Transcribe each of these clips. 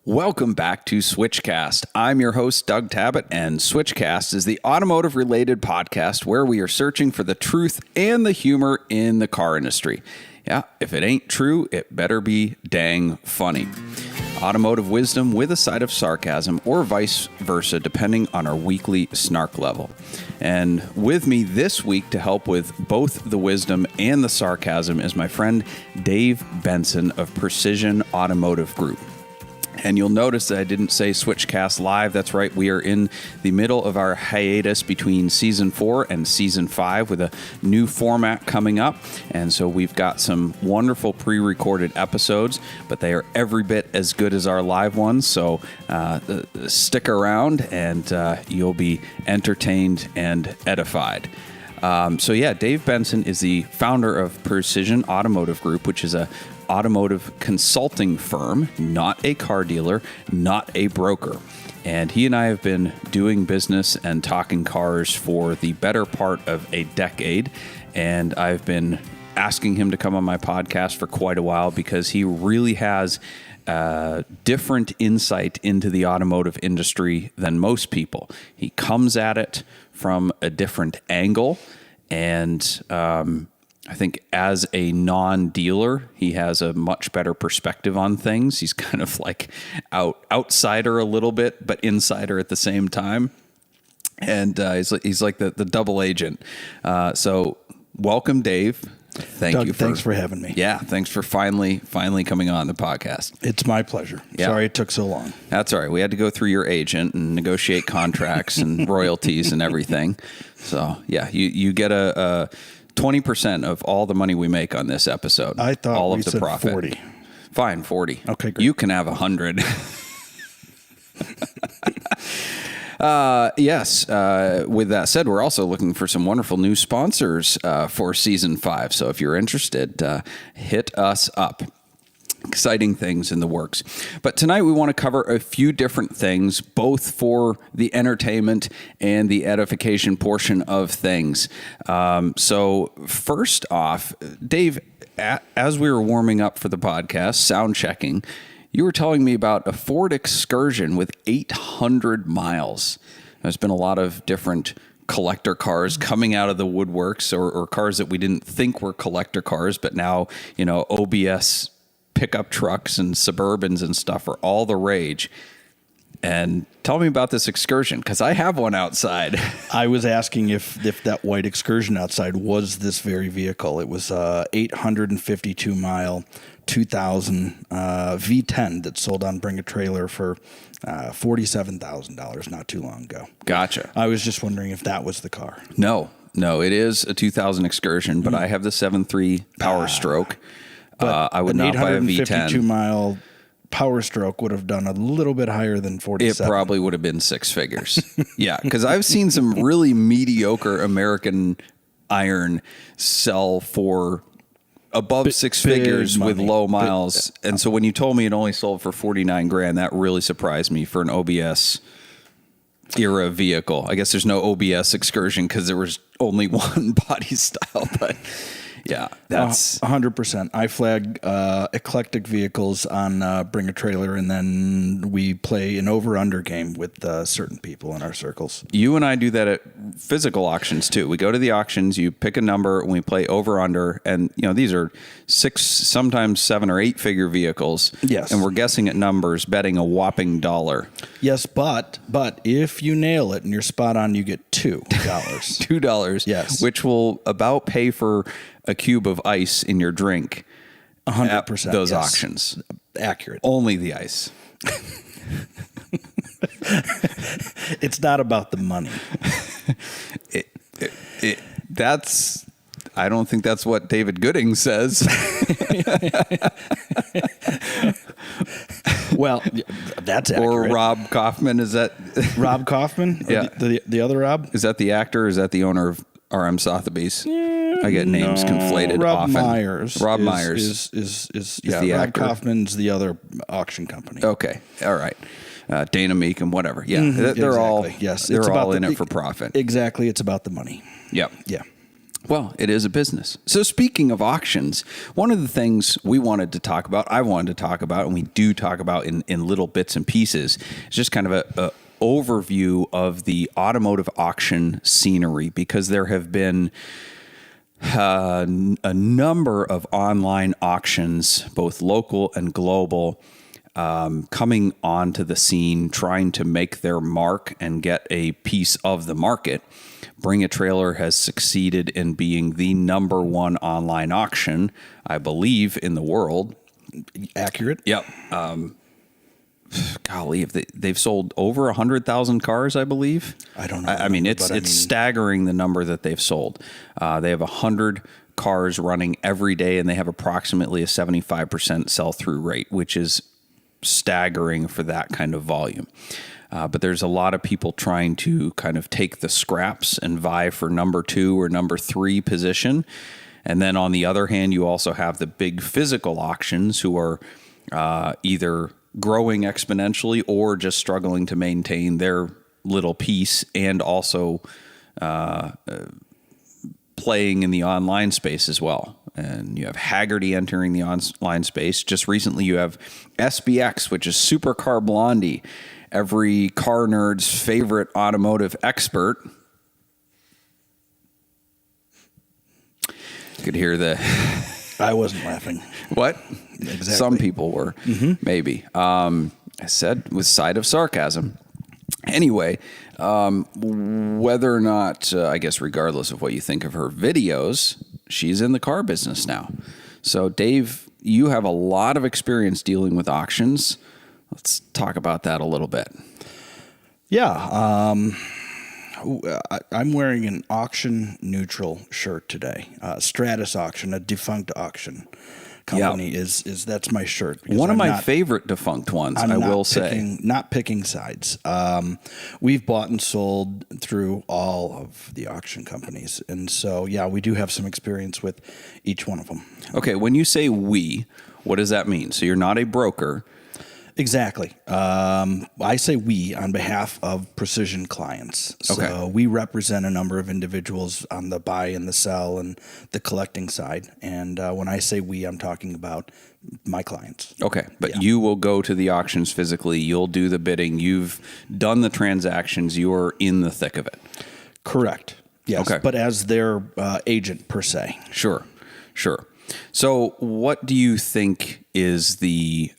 Welcome back to Switchcast. I'm your host, Doug Tabbitt, and Switchcast is the automotive-related podcast where we are searching for the truth and the humor in the car industry. Yeah, if it ain't true, it better be dang funny. Automotive wisdom with a side of sarcasm or vice versa, depending on our weekly snark level. And with me this week to help with both the wisdom and the sarcasm is my friend Dave Benston of Precision Automotive Group. And you'll notice that I didn't say Switchcast Live. That's right. We are in the middle of our hiatus between Season 4 and Season 5 with a new format coming up. And so we've got some wonderful pre-recorded episodes, but they are every bit as good as our live ones. So stick around and you'll be entertained and edified. Dave Benston is the founder of Precision Automotive Group, which is a automotive consulting firm, not a car dealer, not a broker. And he and I have been doing business and talking cars for the better part of a decade. And I've been asking him to come on my podcast for quite a while because he really has different insight into the automotive industry than most people. He comes at it from a different angle, and I think as a non-dealer, he has a much better perspective on things. He's kind of like outsider a little bit, but insider at the same time. And he's like the double agent. So welcome, Dave. Doug, thanks for having me. Yeah, thanks for finally coming on the podcast. It's my pleasure. Yeah. Sorry it took so long. That's all right. We had to go through your agent and negotiate contracts and royalties and everything. So yeah, you get a 20% of all the money we make on this episode. I thought all we of the said profit. 40. Fine, 40. Okay, great. You can have 100. Yes. With that said, we're also looking for some wonderful new sponsors for Season 5. So if you're interested, hit us up. Exciting things in the works. But tonight we want to cover a few different things, both for the entertainment and the edification portion of things. So first off, Dave, as we were warming up for the podcast, sound checking, you were telling me about a Ford Excursion with 800 miles. There's been a lot of different collector cars coming out of the woodworks or cars that we didn't think were collector cars, but now, OBS pickup trucks and Suburbans and stuff are all the rage. And tell me about this Excursion, because I have one outside. I was asking if that white Excursion outside was this very vehicle. It was a 852 mile 2000 V10 that sold on Bring a Trailer for $47,000 not too long ago. Gotcha. I was just wondering if that was the car. No, it is a 2000 Excursion, but I have the 7.3 Power Stroke. I would not buy a V10. 852 mile Power Stroke would have done a little bit higher than 47. It probably would have been six figures. Yeah, because I've seen some really mediocre American iron sell for above six figures with low miles. And so when you told me it only sold for $49,000, that really surprised me for an OBS era vehicle. I guess there's no OBS Excursion because there was only one body style, but yeah, that's 100%. I flag eclectic vehicles on Bring a Trailer, and then we play an over-under game with certain people in our circles. You and I do that at physical auctions too. We go to the auctions, you pick a number, and we play over-under, and these are 6, sometimes 7 or 8 figure vehicles. Yes, and we're guessing at numbers, betting a whopping $1. Yes, but if you nail it and you're spot on, you get $2. $2. Yes, which will about pay for a cube of ice in your drink. 100%. Those auctions. Accurate. Only the ice. It's not about the money. I don't think that's what David Gooding says. Well, that's accurate. Or Rob Kaufman. Is that Rob Kaufman? Yeah. The other Rob? Is that the actor or is that the owner of RM Sotheby's? I get names conflated often. Rob Myers is the Rob actor. Kaufman's the other auction company. Okay. All right. Dana Meek and whatever. Yeah. They're exactly. all Yes. They're all in it for profit. Exactly. It's about the money. Yep. Yeah. Well, it is a business. So speaking of auctions, one of the things we wanted to talk about, I wanted to talk about, and we do talk about in little bits and pieces, is just kind of a overview of the automotive auction scenery, because there have been a number of online auctions, both local and global, coming onto the scene, trying to make their mark and get a piece of the market. Bring a Trailer has succeeded in being the number one online auction, I believe, in the world. Accurate? Yep. Golly, if they've sold over 100,000 cars, I believe. I don't know. I mean, it's staggering the number that they've sold. They have 100 cars running every day, and they have approximately a 75% sell-through rate, which is staggering for that kind of volume. But there's a lot of people trying to kind of take the scraps and vie for number 2 or number 3 position. And then on the other hand, you also have the big physical auctions who are either growing exponentially or just struggling to maintain their little piece, and also playing in the online space as well. And you have Haggerty entering the online space. Just recently you have SBX, which is Supercar Blondie, every car nerd's favorite automotive expert. Could hear the... I wasn't laughing. What? Exactly. Some people were, maybe. I said with side of sarcasm. Anyway, whether or not, I guess regardless of what you think of her videos, she's in the car business now. So Dave, you have a lot of experience dealing with auctions. Let's talk about that a little bit. Yeah. I'm wearing an auction neutral shirt today. Stratus Auction, a defunct auction company, is that's my shirt. One of my favorite defunct ones, I will say. Not picking sides. We've bought and sold through all of the auction companies. And so, yeah, we do have some experience with each one of them. Okay, when you say we, what does that mean? So you're not a broker. Exactly. I say we on behalf of Precision clients. So we represent a number of individuals on the buy and the sell and the collecting side. And when I say we, I'm talking about my clients. Okay. But you will go to the auctions physically. You'll do the bidding. You've done the transactions. You're in the thick of it. Correct. Yes. Okay. But as their agent per se. Sure. So what do you think is the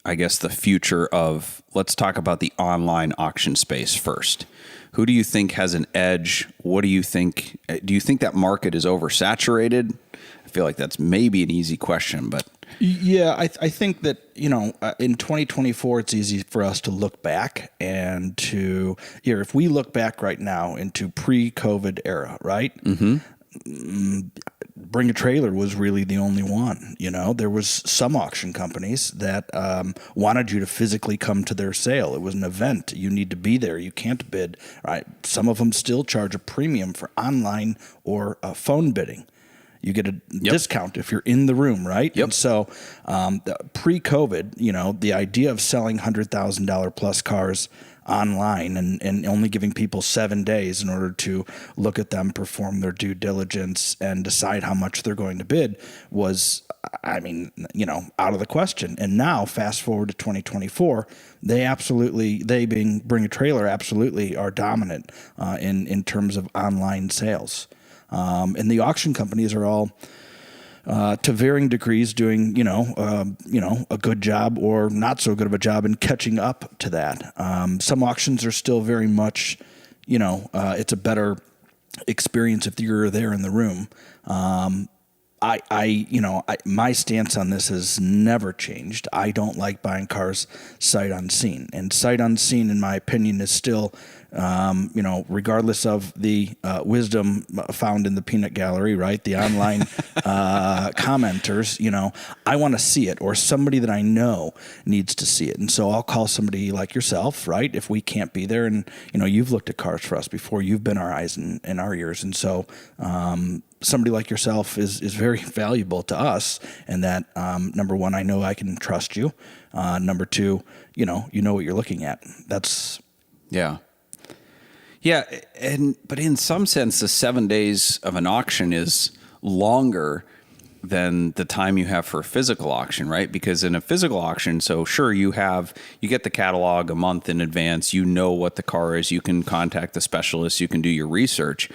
future of, let's talk about the online auction space first. Who do you think has an edge? What do you think that market is oversaturated? I feel like that's maybe an easy question, but. Yeah, I think that, in 2024, it's easy for us to look back and if we look back right now into pre-COVID era, right? Mm-hmm. Bring a Trailer was really the only one. There was some auction companies that wanted you to physically come to their sale. It was an event. You need to be there. You can't bid. Right? Some of them still charge a premium for online or phone bidding. You get a discount if you're in the room, right? Yep. And so pre-COVID, the idea of selling $100,000 plus cars online and only giving people 7 days in order to look at them, perform their due diligence, and decide how much they're going to bid was, out of the question. And now, fast forward to 2024, they being Bring a Trailer, absolutely are dominant in terms of online sales. And the auction companies are all, to varying degrees, doing a good job or not so good of a job in catching up to that. Some auctions are still very much, it's a better experience if you're there in the room. My stance on this has never changed. I don't like buying cars sight unseen, and sight unseen, in my opinion, is still, regardless of the wisdom found in the peanut gallery, right? The online commenters, I want to see it, or somebody that I know needs to see it, and so I'll call somebody like yourself, right? If we can't be there, and you've looked at cars for us before, you've been our eyes and our ears, and so. Somebody like yourself is very valuable to us, and that number one, I know I can trust you. Number two, you know what you're looking at. That's but in some sense, the 7 days of an auction is longer than the time you have for a physical auction, right? Because in a physical auction, so sure, you get the catalog a month in advance, you know what the car is, you can contact the specialist, you can do your research,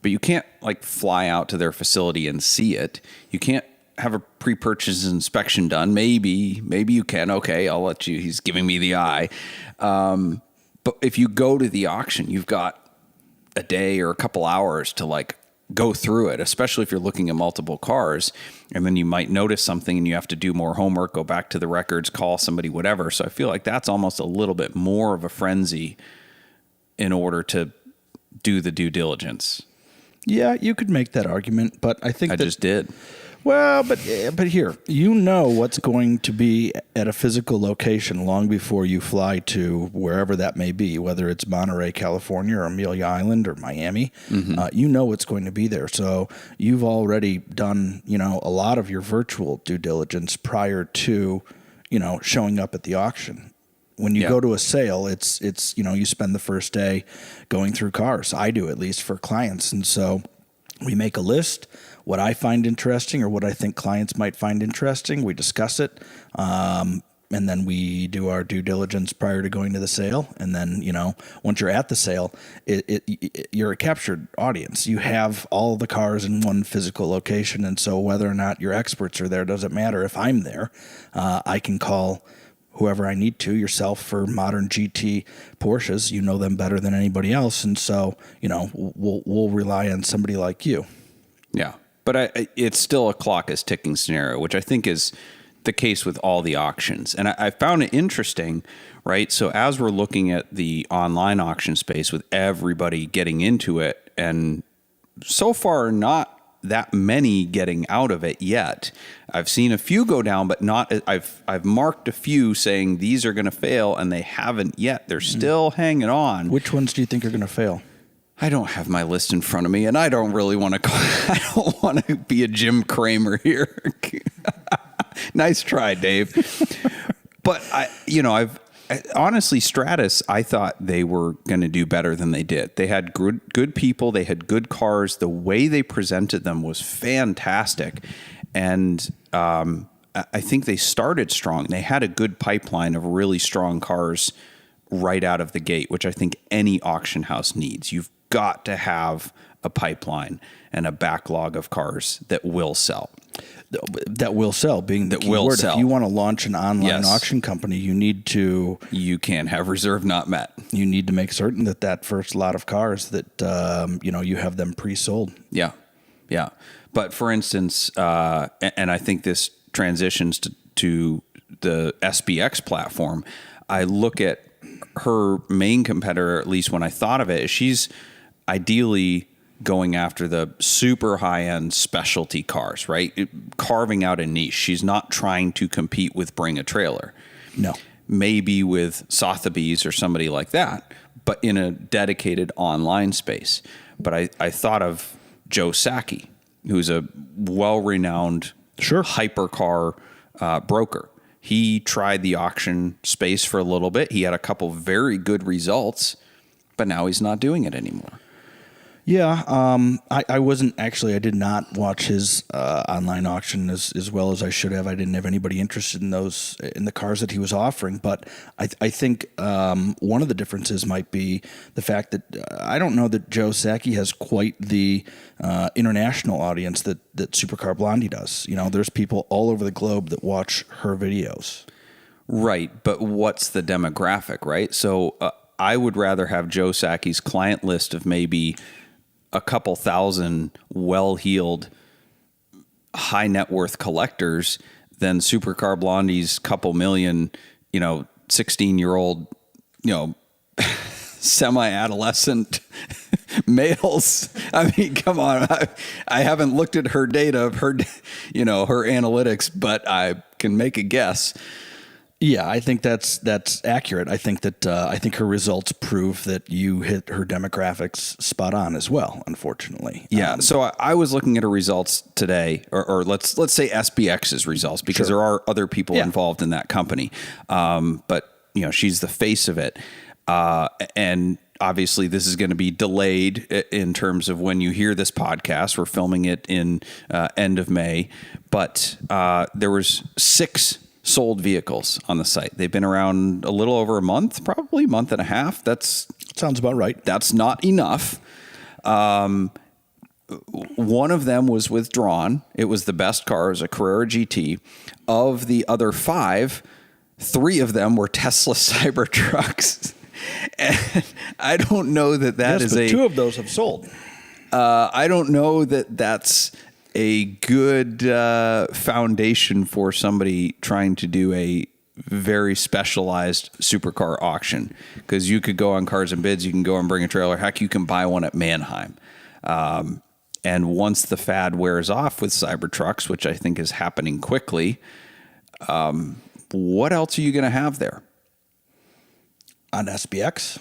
but you can't like fly out to their facility and see it. You can't have a pre-purchase inspection done. Maybe you can. Okay, I'll let you. He's giving me the eye. But if you go to the auction, you've got a day or a couple hours to like go through it, especially if you're looking at multiple cars, and then you might notice something and you have to do more homework, go back to the records, call somebody, whatever. So I feel like that's almost a little bit more of a frenzy in order to do the due diligence. Yeah, you could make that argument, but I think I just did. Well, but here, you know what's going to be at a physical location long before you fly to wherever that may be, whether it's Monterey, California, or Amelia Island, or Miami. You know what's going to be there. So you've already done, a lot of your virtual due diligence prior to, showing up at the auction. When you go to a sale, it's you spend the first day going through cars. I do, at least for clients. And so we make a list, what I find interesting or what I think clients might find interesting. We discuss it. And then we do our due diligence prior to going to the sale. And then, once you're at the sale, you're a captured audience. You have all the cars in one physical location. And so whether or not your experts are there doesn't matter. If I'm there, I can call whoever I need to, yourself for modern GT Porsches. You know them better than anybody else. And so, we'll rely on somebody like you. Yeah. But it's still a clock is ticking scenario, which I think is the case with all the auctions. And I found it interesting, right? So as we're looking at the online auction space with everybody getting into it, and so far not that many getting out of it yet. I've seen a few go down, but not. I've marked a few saying these are going to fail, and they haven't yet. They're still hanging on. Which ones do you think are going to fail? I don't have my list in front of me, and I don't really want to. I don't want to be a Jim Cramer here. Nice try, Dave. But honestly, Stratus, I thought they were going to do better than they did. They had good people. They had good cars. The way they presented them was fantastic. And I think they started strong. They had a good pipeline of really strong cars right out of the gate, which I think any auction house needs. You've got to have a pipeline and a backlog of cars that will sell. That will sell, being the key word. If you want to launch an online auction company, you can't have reserve not met. You need to make certain that first lot of cars that you have them pre-sold. Yeah, yeah. But for instance, and I think this transitions to the SBX platform. I look at her main competitor, at least when I thought of it, is she's ideally going after the super high-end specialty cars, right? Carving out a niche. She's not trying to compete with Bring a Trailer. No. Maybe with Sotheby's or somebody like that, but in a dedicated online space. But I thought of Joe Sacchi, who's a well-renowned hypercar broker. He tried the auction space for a little bit. He had a couple very good results, but now he's not doing it anymore. Yeah, I did not watch his online auction as well as I should have. I didn't have anybody interested in the cars that he was offering. But I think one of the differences might be the fact that I don't know that Joe Sacchi has quite the international audience that Supercar Blondie does. There's people all over the globe that watch her videos. Right, but what's the demographic, right? So I would rather have Joe Sacchi's client list of maybe a couple thousand well-heeled, high net worth collectors than Supercar Blondie's couple million, 16-year-old, semi-adolescent males. I mean, come on. I haven't looked at her data of her, her analytics, but I can make a guess. Yeah, I think that's accurate. I think her results prove that you hit her demographics spot on as well, unfortunately. Yeah. So I was looking at her results today, or let's say SBX's results, because there are other people involved in that company. But she's the face of it. And obviously this is going to be delayed in terms of when you hear this podcast. We're filming it in end of May, but there was 6 sold vehicles on the site. They've been around a little over a month, probably a month and a half. Sounds about right. That's not enough. One of them was withdrawn. It was the best car. It was a Carrera GT. Of the other 5, 3 of them were Tesla Cybertrucks. And I don't know that is but 2 of those have sold. I don't know that that's a good foundation for somebody trying to do a very specialized supercar auction, because you could go on Cars and Bids, you can go and bring a trailer. Heck, you can buy one at Manheim. And once the fad wears off with Cybertrucks, which I think is happening quickly, what else are you going to have there? On SBX?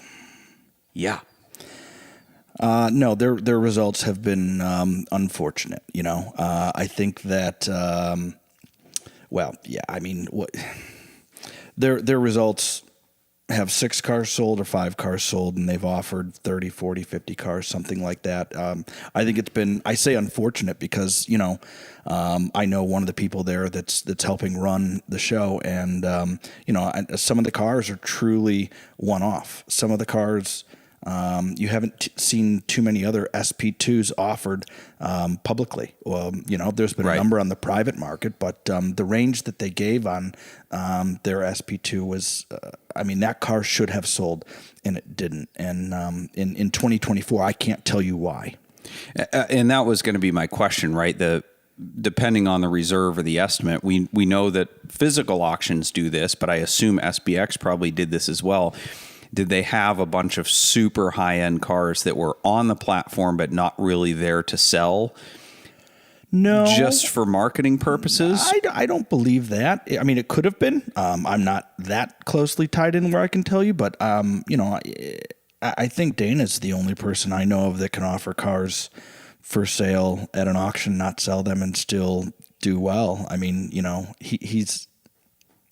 Yeah. No, their results have been unfortunate. I think that, their results have 6 cars sold or 5 cars sold, and they've offered 30, 40, 50 cars, something like that. I think it's been, I say unfortunate because, I know one of the people there that's helping run the show, and, some of the cars are truly one-off. Some of the cars, you haven't seen too many other SP2s offered publicly. There's been a number on the private market, but the range that they gave on their SP2 was, that car should have sold, and it didn't. And in 2024, I can't tell you why. And that was going to be my question, right? Depending on the reserve or the estimate, we know that physical auctions do this, but I assume SBX probably did this as well. Did they have a bunch of super high-end cars that were on the platform but not really there to sell? No. Just for marketing purposes? I don't believe that. It could have been. I'm not that closely tied in where I can tell you, but, I think Dana's the only person I know of that can offer cars for sale at an auction, not sell them, and still do well. He's...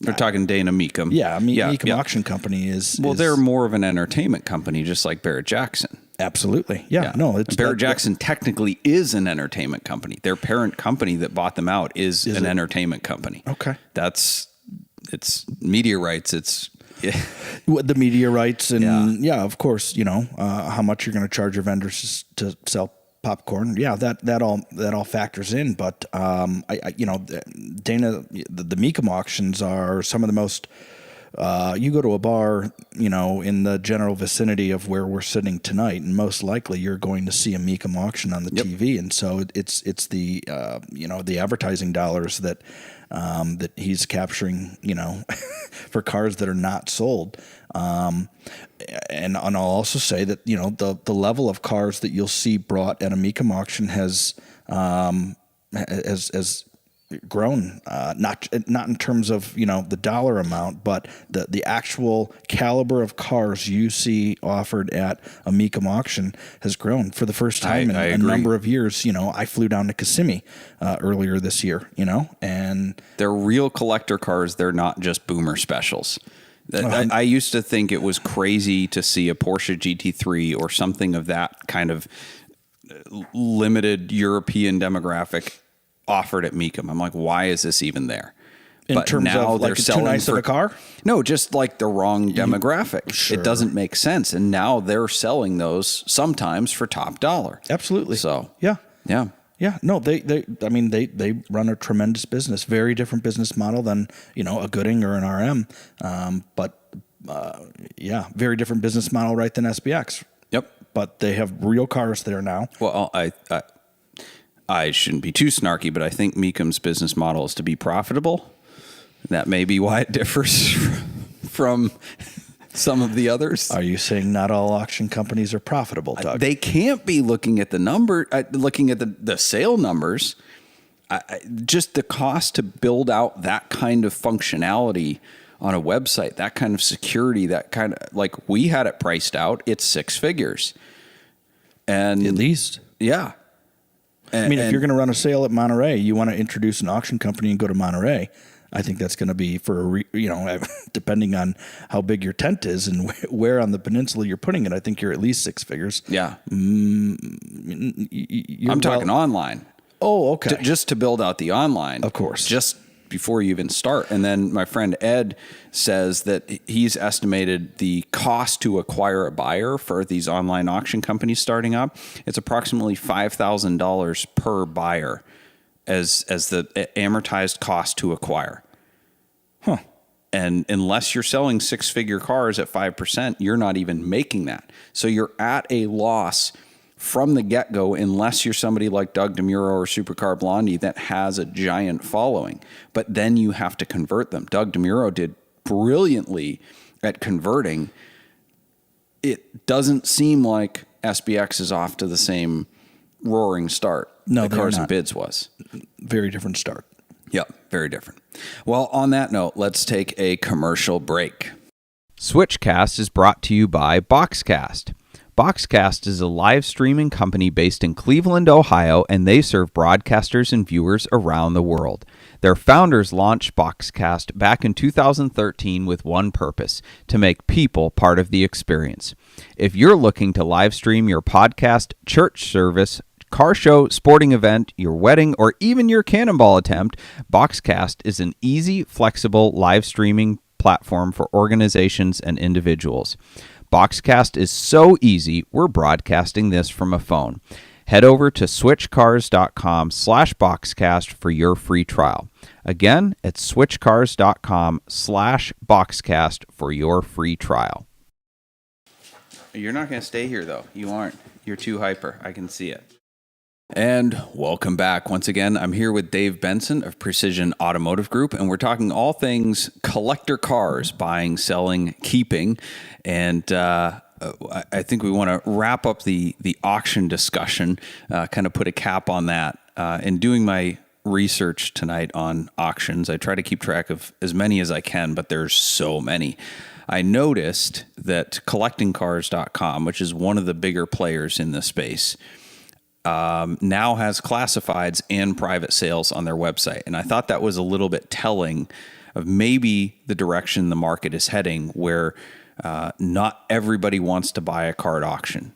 They're talking Dana Meekum. Yeah, Meekum Auction Company is... Well, they're more of an entertainment company, just like Barrett-Jackson. Absolutely. Yeah. No, it's... Barrett-Jackson technically is an entertainment company. Their parent company that bought them out is an entertainment company. Okay. It's media rights. It's... Yeah. The media rights and, of course, how much you're going to charge your vendors to sell popcorn. Yeah, that all factors in. But Dana, the Meekum auctions are some of the most. You go to a bar, in the general vicinity of where we're sitting tonight, and most likely you're going to see a Meekum auction on the TV. And so it's the the advertising dollars that he's capturing, for cars that are not sold. And I'll also say that, the level of cars that you'll see brought at a Meekum auction has grown, not in terms of, the dollar amount, but the actual caliber of cars you see offered at a Meekum auction has grown for the first time in a number of years. I flew down to Kissimmee earlier this year, and they're real collector cars. They're not just boomer specials. I used to think it was crazy to see a Porsche GT3 or something of that kind of limited European demographic offered at Meekum. I'm like, why is this even there? In terms of like too nice of a car? No, just like the wrong demographic. Sure. It doesn't make sense. And now they're selling those sometimes for top dollar. Absolutely. So yeah. No, they run a tremendous business. Very different business model than a Gooding or an RM. Very different business model, right, than SBX. Yep. But they have real cars there now. Well, I shouldn't be too snarky, but I think Meekum's business model is to be profitable. That may be why it differs from some of the others. Are you saying not all auction companies are profitable, Doug? They can't be looking at the sale numbers. Just the cost to build out that kind of functionality on a website, that kind of security, that kind of, like, we had it priced out. It's 6 figures. And at least. Yeah. If you're going to run a sale at Monterey, you want to introduce an auction company and go to Monterey. I think that's going to be for depending on how big your tent is and where on the peninsula you're putting it. I think you're at least six figures. Yeah. I'm talking online. Oh, okay. Just to build out the online. Of course. Just before you even start. And then my friend Ed says that he's estimated the cost to acquire a buyer for these online auction companies starting up. It's approximately $5,000 per buyer as the amortized cost to acquire. Huh. And unless you're selling six-figure cars at 5%, you're not even making that. So you're at a loss from the get-go, unless you're somebody like Doug DeMuro or Supercar Blondie that has a giant following. But then you have to convert them. Doug DeMuro did brilliantly at converting. It doesn't seem like SBX is off to the same roaring start that Cars and Bids was. Very different start. Yep, very different. Well, on that note, let's take a commercial break. Switchcast is brought to you by Boxcast. Boxcast is a live streaming company based in Cleveland, Ohio, and they serve broadcasters and viewers around the world. Their founders launched Boxcast back in 2013 with one purpose: to make people part of the experience. If you're looking to live stream your podcast, church service, car show, sporting event, your wedding, or even your cannonball attempt, Boxcast is an easy, flexible live streaming platform for organizations and individuals. Boxcast is so easy, we're broadcasting this from a phone. Head over to switchcars.com/Boxcast for your free trial. Again, it's switchcars.com/Boxcast for your free trial. You're not going to stay here, though. You aren't. You're too hyper. I can see it. And welcome back. Once again, I'm here with Dave Benston of Precision Automotive Group, and we're talking all things collector cars, buying, selling, keeping. And I think we want to wrap up the auction discussion, kind of put a cap on that. In doing my research tonight on auctions, I try to keep track of as many as I can, but there's so many. I noticed that collectingcars.com, which is one of the bigger players in this space, now has classifieds and private sales on their website. And I thought that was a little bit telling of maybe the direction the market is heading, where not everybody wants to buy a car at auction.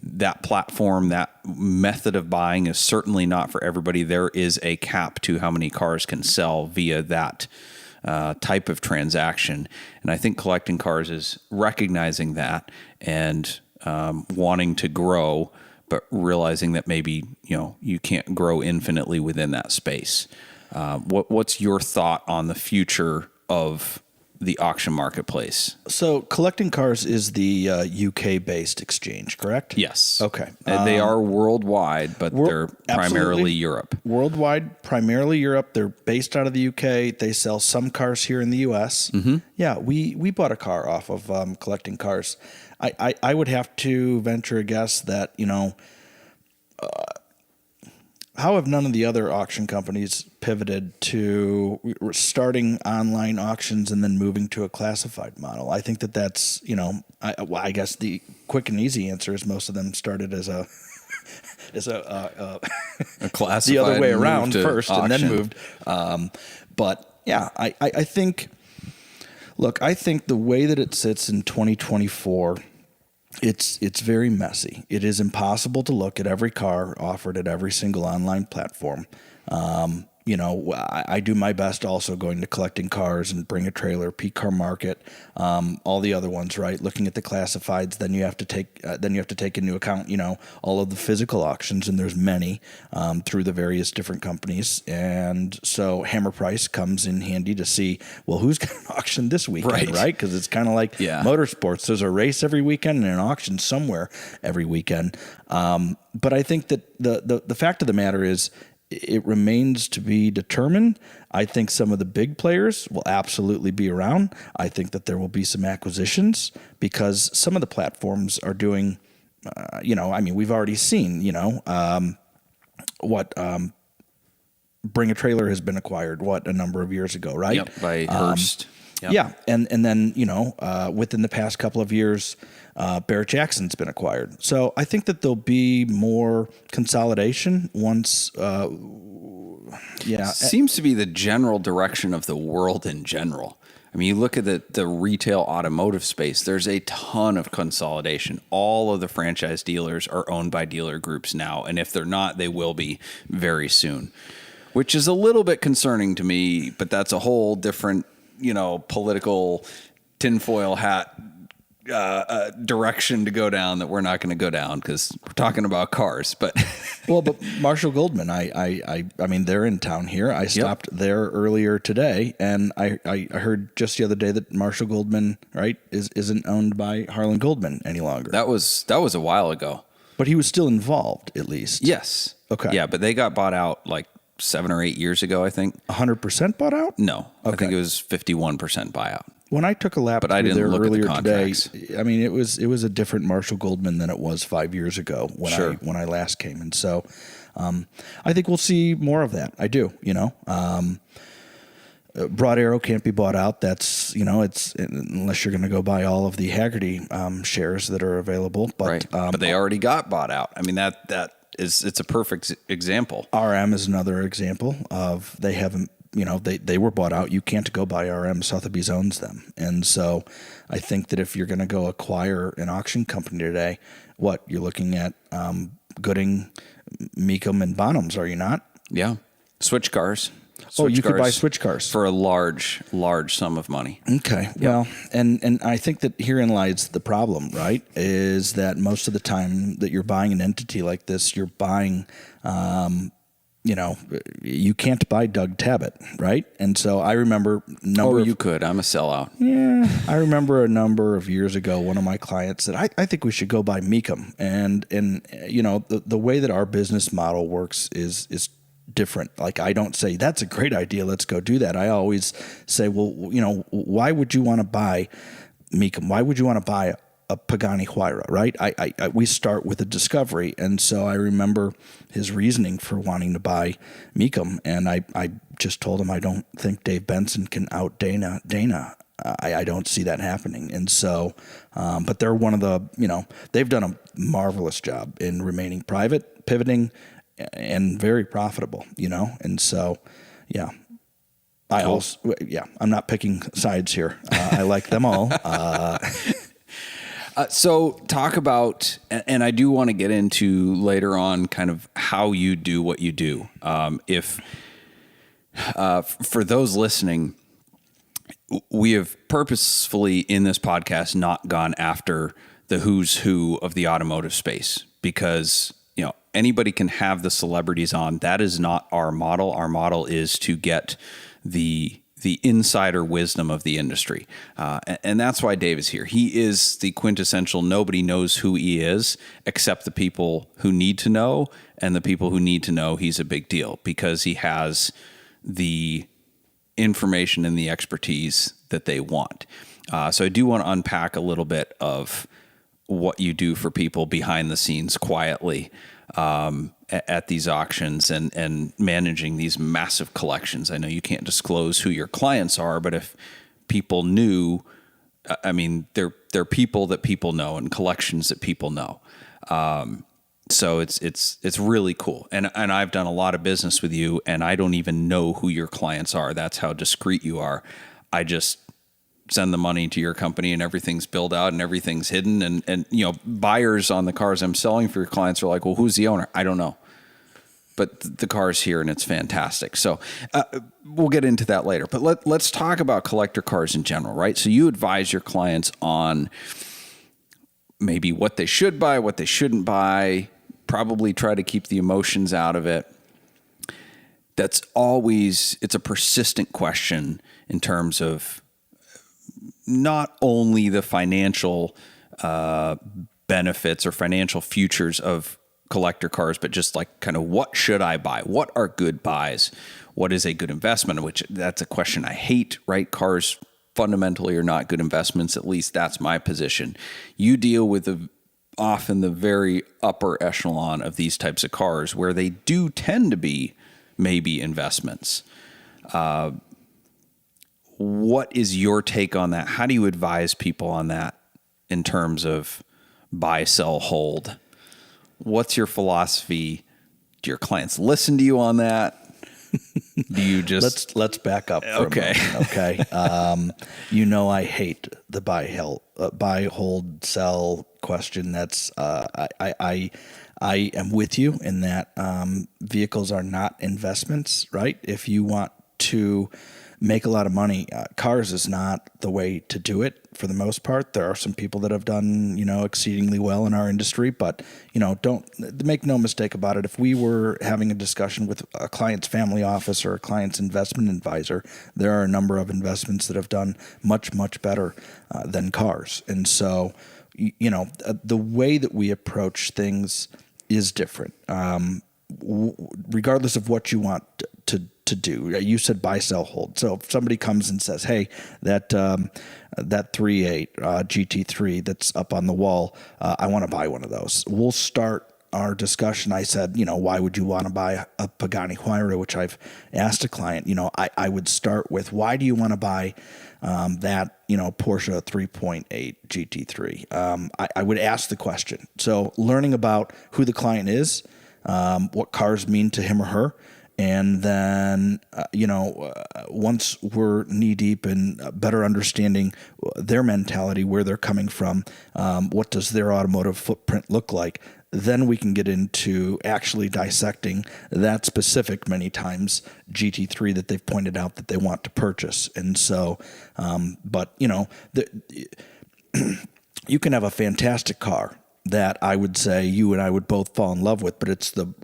That platform, that method of buying is certainly not for everybody. There is a cap to how many cars can sell via that type of transaction. And I think Collecting Cars is recognizing that and wanting to grow, but realizing that maybe you can't grow infinitely within that space. What's your thought on the future of the auction marketplace? So Collecting Cars is the UK-based exchange, correct? Yes. Okay. And they are worldwide, but they're primarily absolutely. Europe. Worldwide, primarily Europe. They're based out of the UK. They sell some cars here in the US. Mm-hmm. Yeah, we bought a car off of Collecting Cars. I would have to venture a guess that, how have none of the other auction companies pivoted to starting online auctions and then moving to a classified model? I think that's, I guess the quick and easy answer is most of them started as a classified, the other way around first auction. And then moved. But yeah, I think, look, I think the way that it sits in 2024, it's very messy. It is impossible to look at every car offered at every single online platform. I do my best also going to Collecting Cars and Bring a Trailer, Peak Car Market, all the other ones, right? Looking at the classifieds, then you have to take into account, all of the physical auctions, and there's many through the various different companies. And so Hammer Price comes in handy to see, well, who's got an auction this weekend, right? Because it's kind of like motorsports. There's a race every weekend and an auction somewhere every weekend. But I think that the fact of the matter is, it remains to be determined. I think some of the big players will absolutely be around. I think that there will be some acquisitions because some of the platforms are doing, we've already seen, Bring a Trailer has been acquired, a number of years ago, right? Yep, by Hearst. Yeah. And then, within the past couple of years, Barrett-Jackson's been acquired. So I think that there'll be more consolidation once, Seems to be the general direction of the world in general. I mean, you look at the retail automotive space, there's a ton of consolidation. All of the franchise dealers are owned by dealer groups now. And if they're not, they will be very soon, which is a little bit concerning to me, but that's a whole different, political tinfoil hat direction to go down that we're not going to go down because we're talking about cars. But but Marshall Goldman, I mean, they're in town here. I stopped there earlier today, and I heard just the other day that Marshall Goldman, right, isn't owned by Harlan Goldman any longer. That was a while ago. But he was still involved, at least. Yes. Okay. Yeah, but they got bought out like 7 or 8 years ago, I think. 100% bought out? No. Okay. I think it was 51% buyout. When I took a lap I didn't there look at the earlier today, contracts. I mean, it was a different Marshall Goldman than it was 5 years ago when I last came. And so I think we'll see more of that. I do, Broad Arrow can't be bought out. That's, it's unless you're going to go buy all of the Haggerty shares that are available. But, right. But they already got bought out. I mean, it's a perfect example. RM is another example of they haven't, they were bought out. You can't go buy RM. Sotheby's owns them. And so I think that if you're going to go acquire an auction company today, you're looking at Gooding, Meekum, and Bonhams, are you not? Yeah. Switch cars. You could buy switch cars for a large sum of money. Okay. Yep. Well, and I think that herein lies the problem, right? Is that most of the time that you're buying an entity like this, you're buying, you can't buy Doug Tabbitt, right? And so I remember you could. I'm a sellout. Yeah. I remember a number of years ago, one of my clients said, I think we should go buy Meekum. And the way that our business model works is different. Like, I don't say that's a great idea, let's go do that. I always say, well, why would you want to buy Meekum? Why would you want to buy a Pagani Huayra, right? We start with a discovery. And so I remember his reasoning for wanting to buy Meekum. And I just told him, I don't think Dave Benston can out Dana. I don't see that happening. And so, but they're one of the, they've done a marvelous job in remaining private, pivoting, and very profitable, and so, yeah. Cool. I'm not picking sides here. I like them all. So talk about, and I do want to get into later on kind of how you do what you do. For those listening, we have purposefully in this podcast not gone after the who's who of the automotive space because anybody can have the celebrities on. That is not our model. Our model is to get the insider wisdom of the industry. And that's why Dave is here. He is the quintessential, nobody knows who he is except the people who need to know, and the people who need to know he's a big deal because he has the information and the expertise that they want. So I do want to unpack a little bit of what you do for people behind the scenes quietly at these auctions and managing these massive collections. I know you can't disclose who your clients are, but if people knew, I mean, they're people that people know and collections that people know. So it's really cool. And I've done a lot of business with you, and I don't even know who your clients are. That's how discreet you are. I just send the money to your company and everything's billed out and everything's hidden. And buyers on the cars I'm selling for your clients are like, well, who's the owner? I don't know. But the car's here and it's fantastic. So we'll get into that later. But let's talk about collector cars in general, right? So you advise your clients on maybe what they should buy, what they shouldn't buy, probably try to keep the emotions out of it. It's a persistent question in terms of not only the financial benefits or financial futures of collector cars, but just like kind of what should I buy? What are good buys? What is a good investment? Which that's a question I hate, right? Cars fundamentally are not good investments. At least that's my position. You deal with often the very upper echelon of these types of cars where they do tend to be maybe investments. what is your take on that? How do you advise people on that in terms of buy, sell, hold? What's your philosophy? Do your clients listen to you on that? Do you just let's back up for okay? a moment, okay. I hate the buy, hold, sell question. That's I am with you in that vehicles are not investments, right? If you want to make a lot of money, cars is not the way to do it for the most part. There are some people that have done, exceedingly well in our industry, but, don't make no mistake about it. If we were having a discussion with a client's family office or a client's investment advisor, there are a number of investments that have done much, much better than cars. And so, the way that we approach things is different. Regardless of what you want to do. You said buy, sell, hold. So if somebody comes and says, hey, that 3.8 GT3 that's up on the wall, I want to buy one of those. We'll start our discussion. I said, why would you want to buy a Pagani Huayra, which I've asked a client, I would start with, why do you want to buy that, Porsche 3.8 GT3? I would ask the question. So learning about who the client is, what cars mean to him or her. And then, once we're knee deep in better understanding their mentality, where they're coming from, what does their automotive footprint look like, then we can get into actually dissecting that specific, many times, GT3 that they've pointed out that they want to purchase. And so, you can have a fantastic car that I would say you and I would both fall in love with, but it's the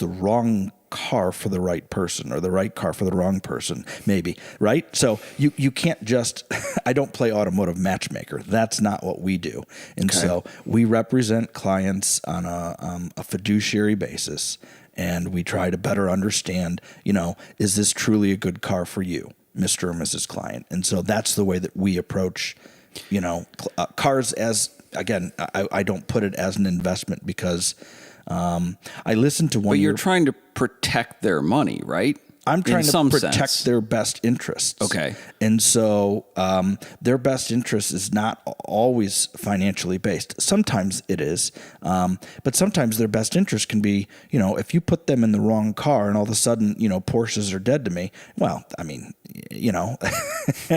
wrong car for the right person, or the right car for the wrong person, maybe, right? So you can't just, I don't play automotive matchmaker. That's not what we do. And so we represent clients on a fiduciary basis, and we try to better understand, is this truly a good car for you, Mr. or Mrs. Client? And so that's the way that we approach, cars as, again, I don't put it as an investment because I listened to one. But you're trying to protect their money, right? I'm trying to protect their best interests. Okay. And so their best interest is not always financially based. Sometimes it is. But sometimes their best interest can be, if you put them in the wrong car and all of a sudden, Porsches are dead to me. Well, I mean,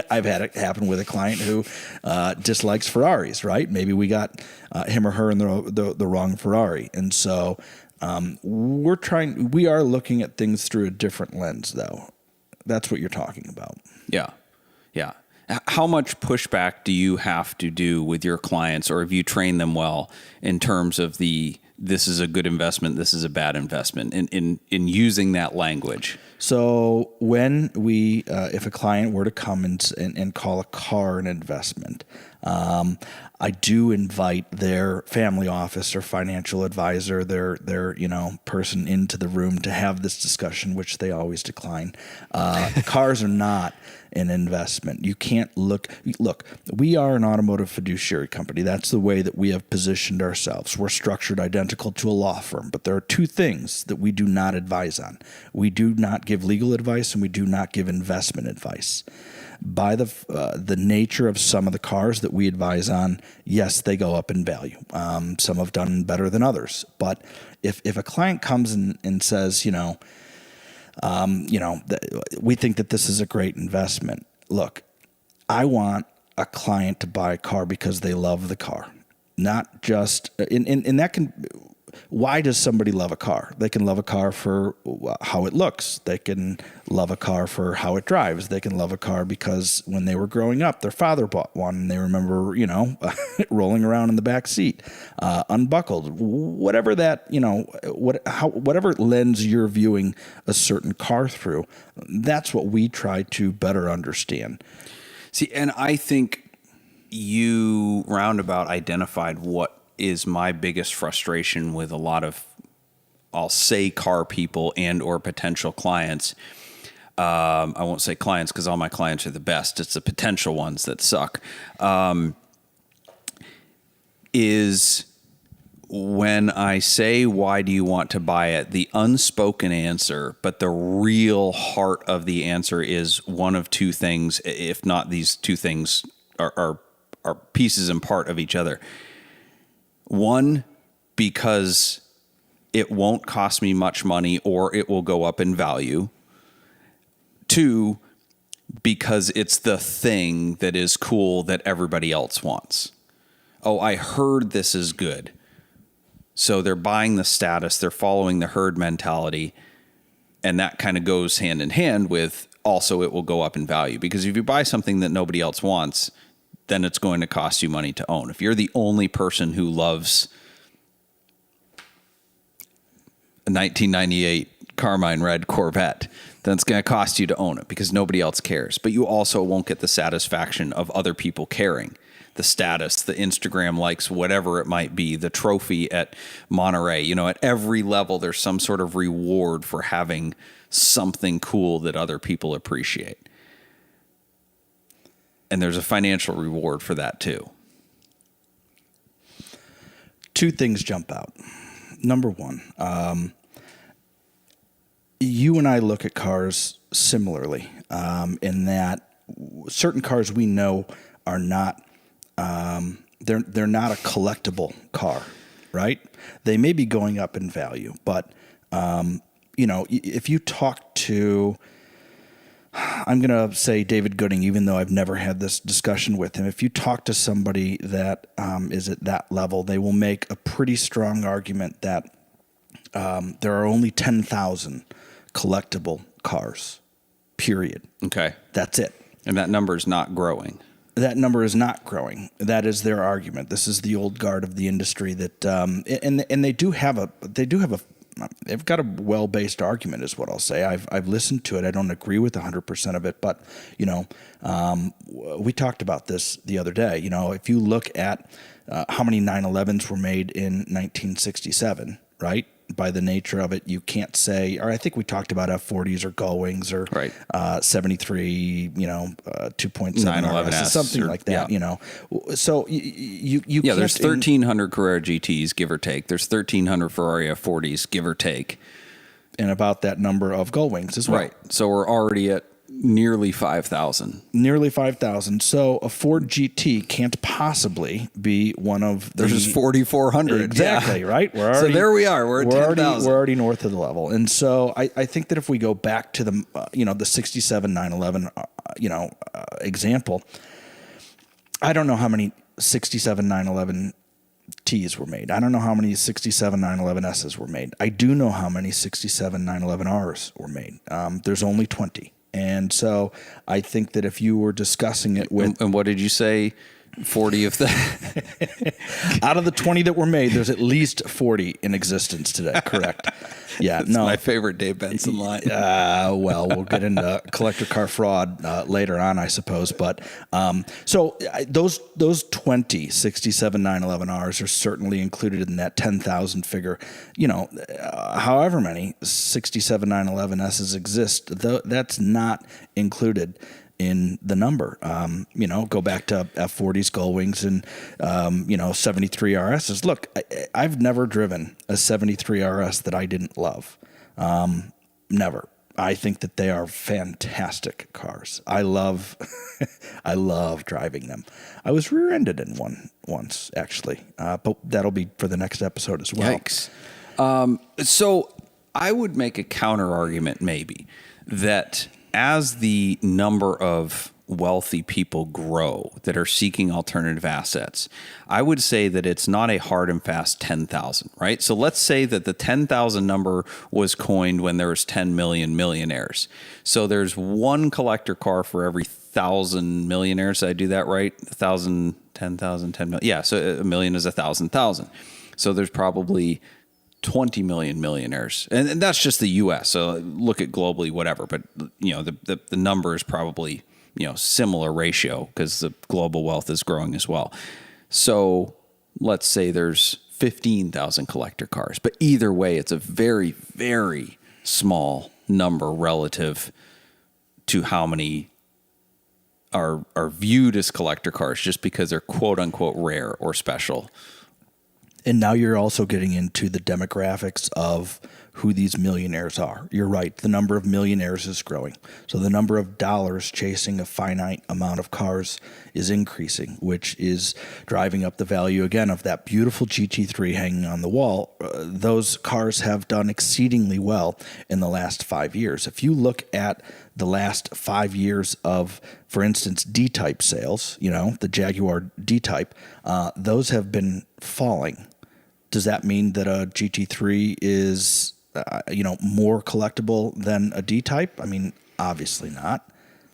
I've had it happen with a client who dislikes Ferraris, right? Maybe we got him or her in the wrong Ferrari. And so we are looking at things through a different lens, though. That's what you're talking about. Yeah. Yeah. How much pushback do you have to do with your clients, or have you trained them well in terms of this is a good investment, this is a bad investment, in using that language? So when if a client were to come and call a car an investment, I do invite their family office or financial advisor, their person into the room to have this discussion, which they always decline. Cars are not an investment. You can't look, we are an automotive fiduciary company. That's the way that we have positioned ourselves. We're structured identical to a law firm, but there are two things that we do not advise on. We do not give legal advice, and we do not give investment advice. By the nature of some of the cars that we advise on, yes, they go up in value. Some have done better than others. But if a client comes and says, we think that this is a great investment. Look, I want a client to buy a car because they love the car, not just, and that can, why does somebody love a car? They can love a car for how it looks. They can love a car for how it drives. They can love a car because when they were growing up, their father bought one and they remember, rolling around in the back seat, unbuckled, whatever that, whatever lens you're viewing a certain car through. That's what we try to better understand. See, and I think you roundabout identified what is my biggest frustration with a lot of, I'll say, car people and or potential clients. I won't say clients because all my clients are the best. It's the potential ones that suck. Is when I say, why do you want to buy it? The unspoken answer, but the real heart of the answer is one of two things, if not these two things are pieces and part of each other. One, because it won't cost me much money or it will go up in value. Two, because it's the thing that is cool that everybody else wants. Oh, I heard this is good. So they're buying the status, they're following the herd mentality, and that kind of goes hand in hand with also it will go up in value. Because if you buy something that nobody else wants, then it's going to cost you money to own. If you're the only person who loves a 1998 Carmine Red Corvette, then it's going to cost you to own it because nobody else cares. But you also won't get the satisfaction of other people caring. The status, the Instagram likes, whatever it might be, the trophy at Monterey. At every level, there's some sort of reward for having something cool that other people appreciate. And there's a financial reward for that too. Two things jump out. Number one, you and I look at cars similarly in that certain cars we know are not they're not a collectible car, right? They may be going up in value, but if you talk to, I'm going to say David Gooding, even though I've never had this discussion with him, if you talk to somebody that is at that level, they will make a pretty strong argument that there are only 10,000 collectible cars, period. Okay. That's it. And that number is not growing. That number is not growing. That is their argument. This is the old guard of the industry that, and they've got a well-based argument, is what I'll say. I've listened to it. I don't agree with 100% of it, but we talked about this the other day. If you look at how many 911s were made in 1967, right? By the nature of it, you can't say, or I think we talked about F40s or Gullwings or right. 73, 2.7 911S something like that, So you can't. There's 1,300 Carrera GTs, give or take. There's 1,300 Ferrari F40s, give or take. And about that number of Gullwings as well. Right. So we're already at nearly 5,000. Nearly 5,000. So a Ford GT can't possibly be one of the... There's 4,400. Exactly, right? So there we are. We're at 10,000. We're already north of the level. And so I think that if we go back to the 67 911, example, I don't know how many 67 911 T's were made. I don't know how many 67 911S's were made. I do know how many 67 911Rs were made. There's only 20. And so I think that if you were discussing it with... And what did you say? 40 of that? Out of the 20 that were made, there's at least 40 in existence today, correct? Yeah, That's my favorite Dave Benston line. Well, we'll get into collector car fraud later on, I suppose. But so those 20 67 911Rs are certainly included in that 10,000 figure. However many 67 911S's exist, that's not included in the number. Go back to F40s, Gullwings, and 73 RSs. Look, I've never driven a 73 RS that I didn't love. Never. I think that they are fantastic cars. I love driving them. I was rear-ended in one once, actually, but that'll be for the next episode as well. Yikes. So I would make a counter argument, maybe, that as the number of wealthy people grow that are seeking alternative assets, I would say that it's not a hard and fast 10,000, right? So let's say that the 10,000 number was coined when there was 10 million millionaires. So there's one collector car for every 1,000 millionaires. Did I do that right? 1,000, 10,000, 10 million. Yeah, so a million is 1,000,000. So there's probably 20 million millionaires. And that's just the US. So look at globally, whatever. But, the number is probably, similar ratio because the global wealth is growing as well. So let's say there's 15,000 collector cars. But either way, it's a very, very small number relative to how many are viewed as collector cars just because they're quote unquote rare or special. And now you're also getting into the demographics of who these millionaires are. You're right. The number of millionaires is growing. So the number of dollars chasing a finite amount of cars is increasing, which is driving up the value again of that beautiful GT3 hanging on the wall. Those cars have done exceedingly well in the last 5 years. If you look at the last 5 years of, for instance, D-Type sales, the Jaguar D-Type, those have been falling. Does that mean that a GT3 is, more collectible than a D-Type? I mean, obviously not.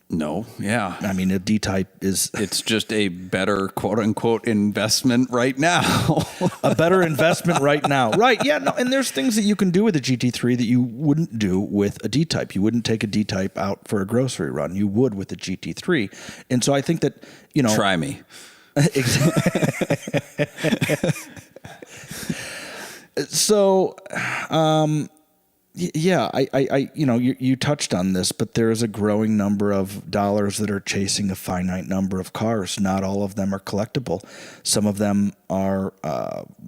No, yeah. I mean, a D-Type is... It's just a better, quote-unquote, investment right now. A better investment right now. Right, yeah. No, and there's things that you can do with a GT3 that you wouldn't do with a D-Type. You wouldn't take a D-Type out for a grocery run. You would with a GT3. And so I think that, Try me. So, yeah, you touched on this, but there is a growing number of dollars that are chasing a finite number of cars. Not all of them are collectible. Some of them are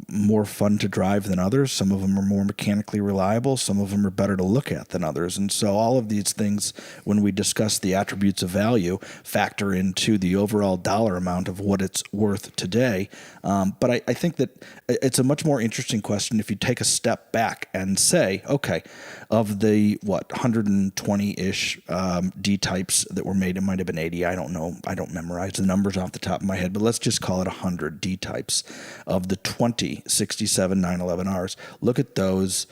more fun to drive than others. Some of them are more mechanically reliable. Some of them are better to look at than others. And so all of these things, when we discuss the attributes of value, factor into the overall dollar amount of what it's worth today. But I think that it's a much more interesting question if you take a step back and say, okay, of the 120-ish D-types that were made, it might have been 80. I don't know. I don't memorize the numbers off the top of my head, but let's just call it 100 D-types. Of the 20 67 911Rs, look at those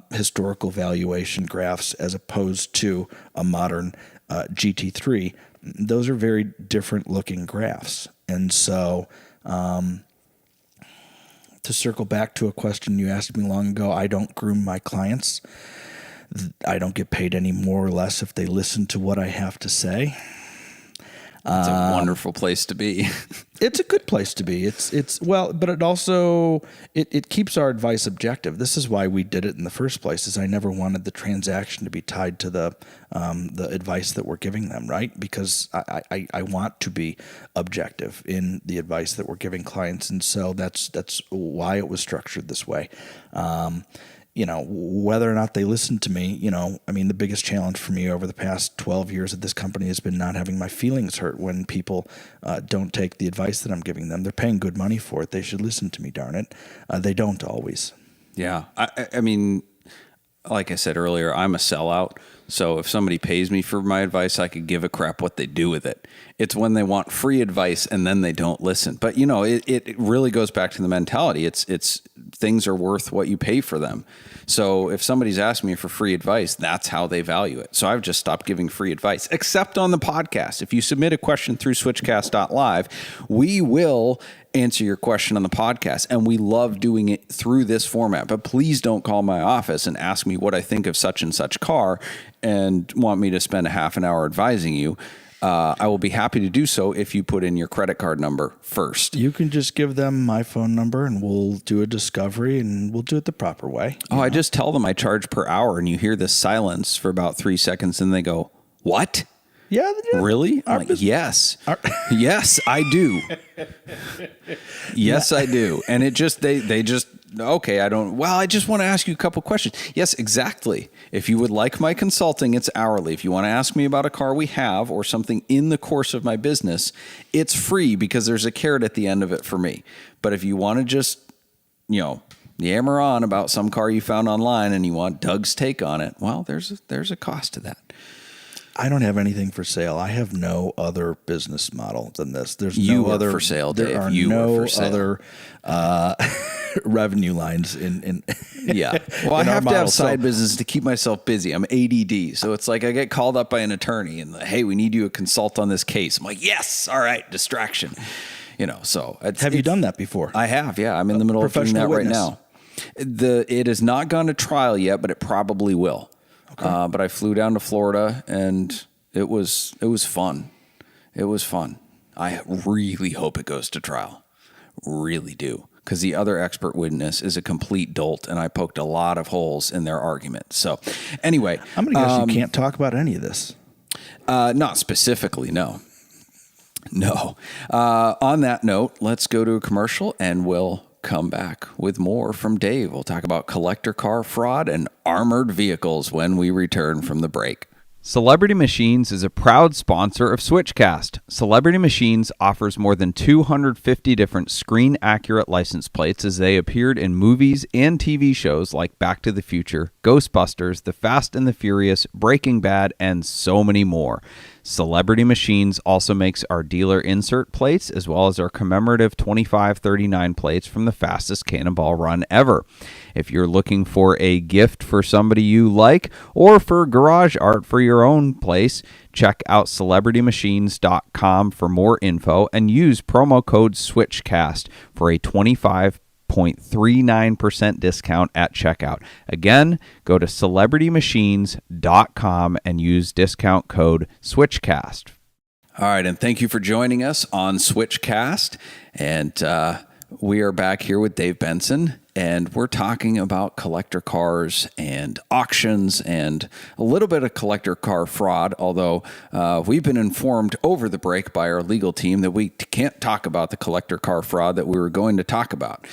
historical valuation graphs as opposed to a modern GT3. Those are very different looking graphs. And so to circle back to a question you asked me long ago, I don't groom my clients. I don't get paid any more or less if they listen to what I have to say. It's a wonderful place to be. It's a good place to be. But it also it keeps our advice objective. This is why we did it in the first place. Is I never wanted the transaction to be tied to the advice that we're giving them, right? Because I want to be objective in the advice that we're giving clients, and so that's why it was structured this way. Whether or not they listen to me, the biggest challenge for me over the past 12 years at this company has been not having my feelings hurt when people don't take the advice that I'm giving them. They're paying good money for it. They should listen to me, darn it. They don't always. Yeah. I mean, like I said earlier, I'm a sellout. So if somebody pays me for my advice, I could give a crap what they do with it. It's when they want free advice and then they don't listen. But, it really goes back to the mentality. It's things are worth what you pay for them. So if somebody's asking me for free advice, that's how they value it. So I've just stopped giving free advice, except on the podcast. If you submit a question through switchcast.live, we will answer your question on the podcast, and we love doing it through this format. But please don't call my office and ask me what I think of such and such car and want me to spend a half an hour advising you. I will be happy to do so if you put in your credit card number first. You can just give them my phone number and we'll do a discovery and we'll do it the proper way. I just tell them I charge per hour, and you hear this silence for about 3 seconds and they go, "What? Yeah. Really?" I'm like, yes. Yes, I do. Yes, I do. And it just, they just, okay, I just want to ask you a couple questions. Yes, exactly. If you would like my consulting, it's hourly. If you want to ask me about a car we have or something in the course of my business, it's free because there's a carrot at the end of it for me. But if you want to just, yammer on about some car you found online and you want Doug's take on it, well, there's a cost to that. I don't have anything for sale. I have no other business model than this. There's you no other for sale. Dave. There are you no for sale. other revenue lines in yeah. Well, I have to have side business to keep myself busy. I'm ADD, so it's like I get called up by an attorney and hey, we need you to consult on this case. I'm like, yes, all right, distraction. So have you done that before? I have. Yeah, I'm in the middle of doing that right now. It has not gone to trial yet, but it probably will. Okay. But I flew down to Florida and it was fun. It was fun. I really hope it goes to trial. Really do. Because the other expert witness is a complete dolt and I poked a lot of holes in their argument. So anyway. I'm going to guess you can't talk about any of this. Not specifically, no. No. On that note, let's go to a commercial and we'll come back with more from Dave. We'll talk about collector car fraud and armored vehicles when we return from the break. Celebrity Machines is a proud sponsor of Switchcast. Celebrity Machines offers more than 250 different screen-accurate license plates as they appeared in movies and TV shows like Back to the Future, Ghostbusters, The Fast and the Furious, Breaking Bad, and so many more. Celebrity Machines also makes our dealer insert plates as well as our commemorative 2539 plates from the fastest Cannonball run ever. If you're looking for a gift for somebody you like or for garage art for your own place, check out celebritymachines.com for more info and use promo code SWITCHCAST for a 25.39% discount at checkout. Again, go to celebritymachines.com and use discount code SWITCHCAST. All right, and thank you for joining us on Switchcast. And we are back here with Dave Benston, and we're talking about collector cars and auctions and a little bit of collector car fraud, although we've been informed over the break by our legal team that we can't talk about the collector car fraud that we were going to talk about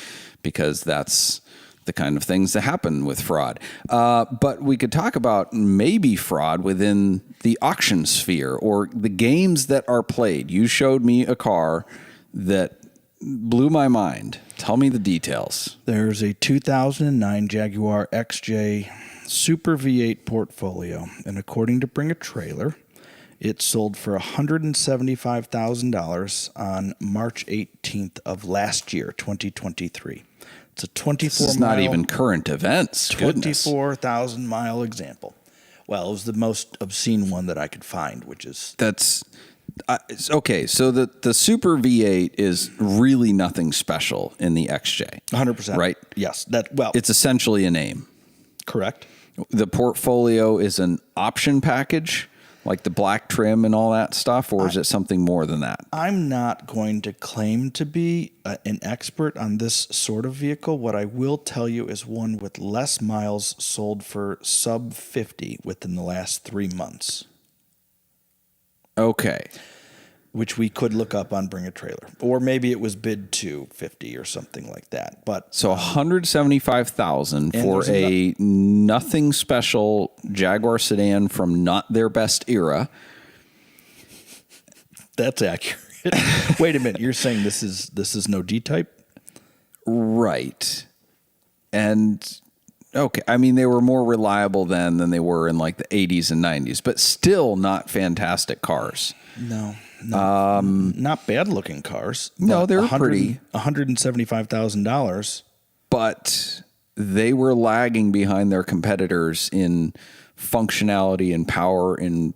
because that's the kind of things that happen with fraud. But we could talk about maybe fraud within the auction sphere or the games that are played. You showed me a car that blew my mind. Tell me the details. There's a 2009 Jaguar XJ Super V8 Portfolio, and according to Bring a Trailer, it sold for $175,000 on March 18th of last year, 2023. It's a 24 This is not even current events. 24,000 mile example. Well, it was the most obscene one that I could find, which is... Okay, so the Super V8 is really nothing special in the XJ. 100%. Right? Yes. It's essentially a name. Correct. The Portfolio is an option package, like the black trim and all that stuff, or is it something more than that? I'm not going to claim to be an expert on this sort of vehicle. What I will tell you is one with less miles sold for sub 50 within the last 3 months. Okay. Which we could look up on Bring a Trailer. Or maybe it was bid to 50 or something like that. But so $175,000 for a nothing special Jaguar sedan from not their best era. That's accurate. Wait a minute, you're saying this is no D-type? Right. And okay, I mean, they were more reliable then than they were in like the 80s and 90s, but still not fantastic cars. No, not bad looking cars. No, they were pretty. $175,000. But they were lagging behind their competitors in functionality and power and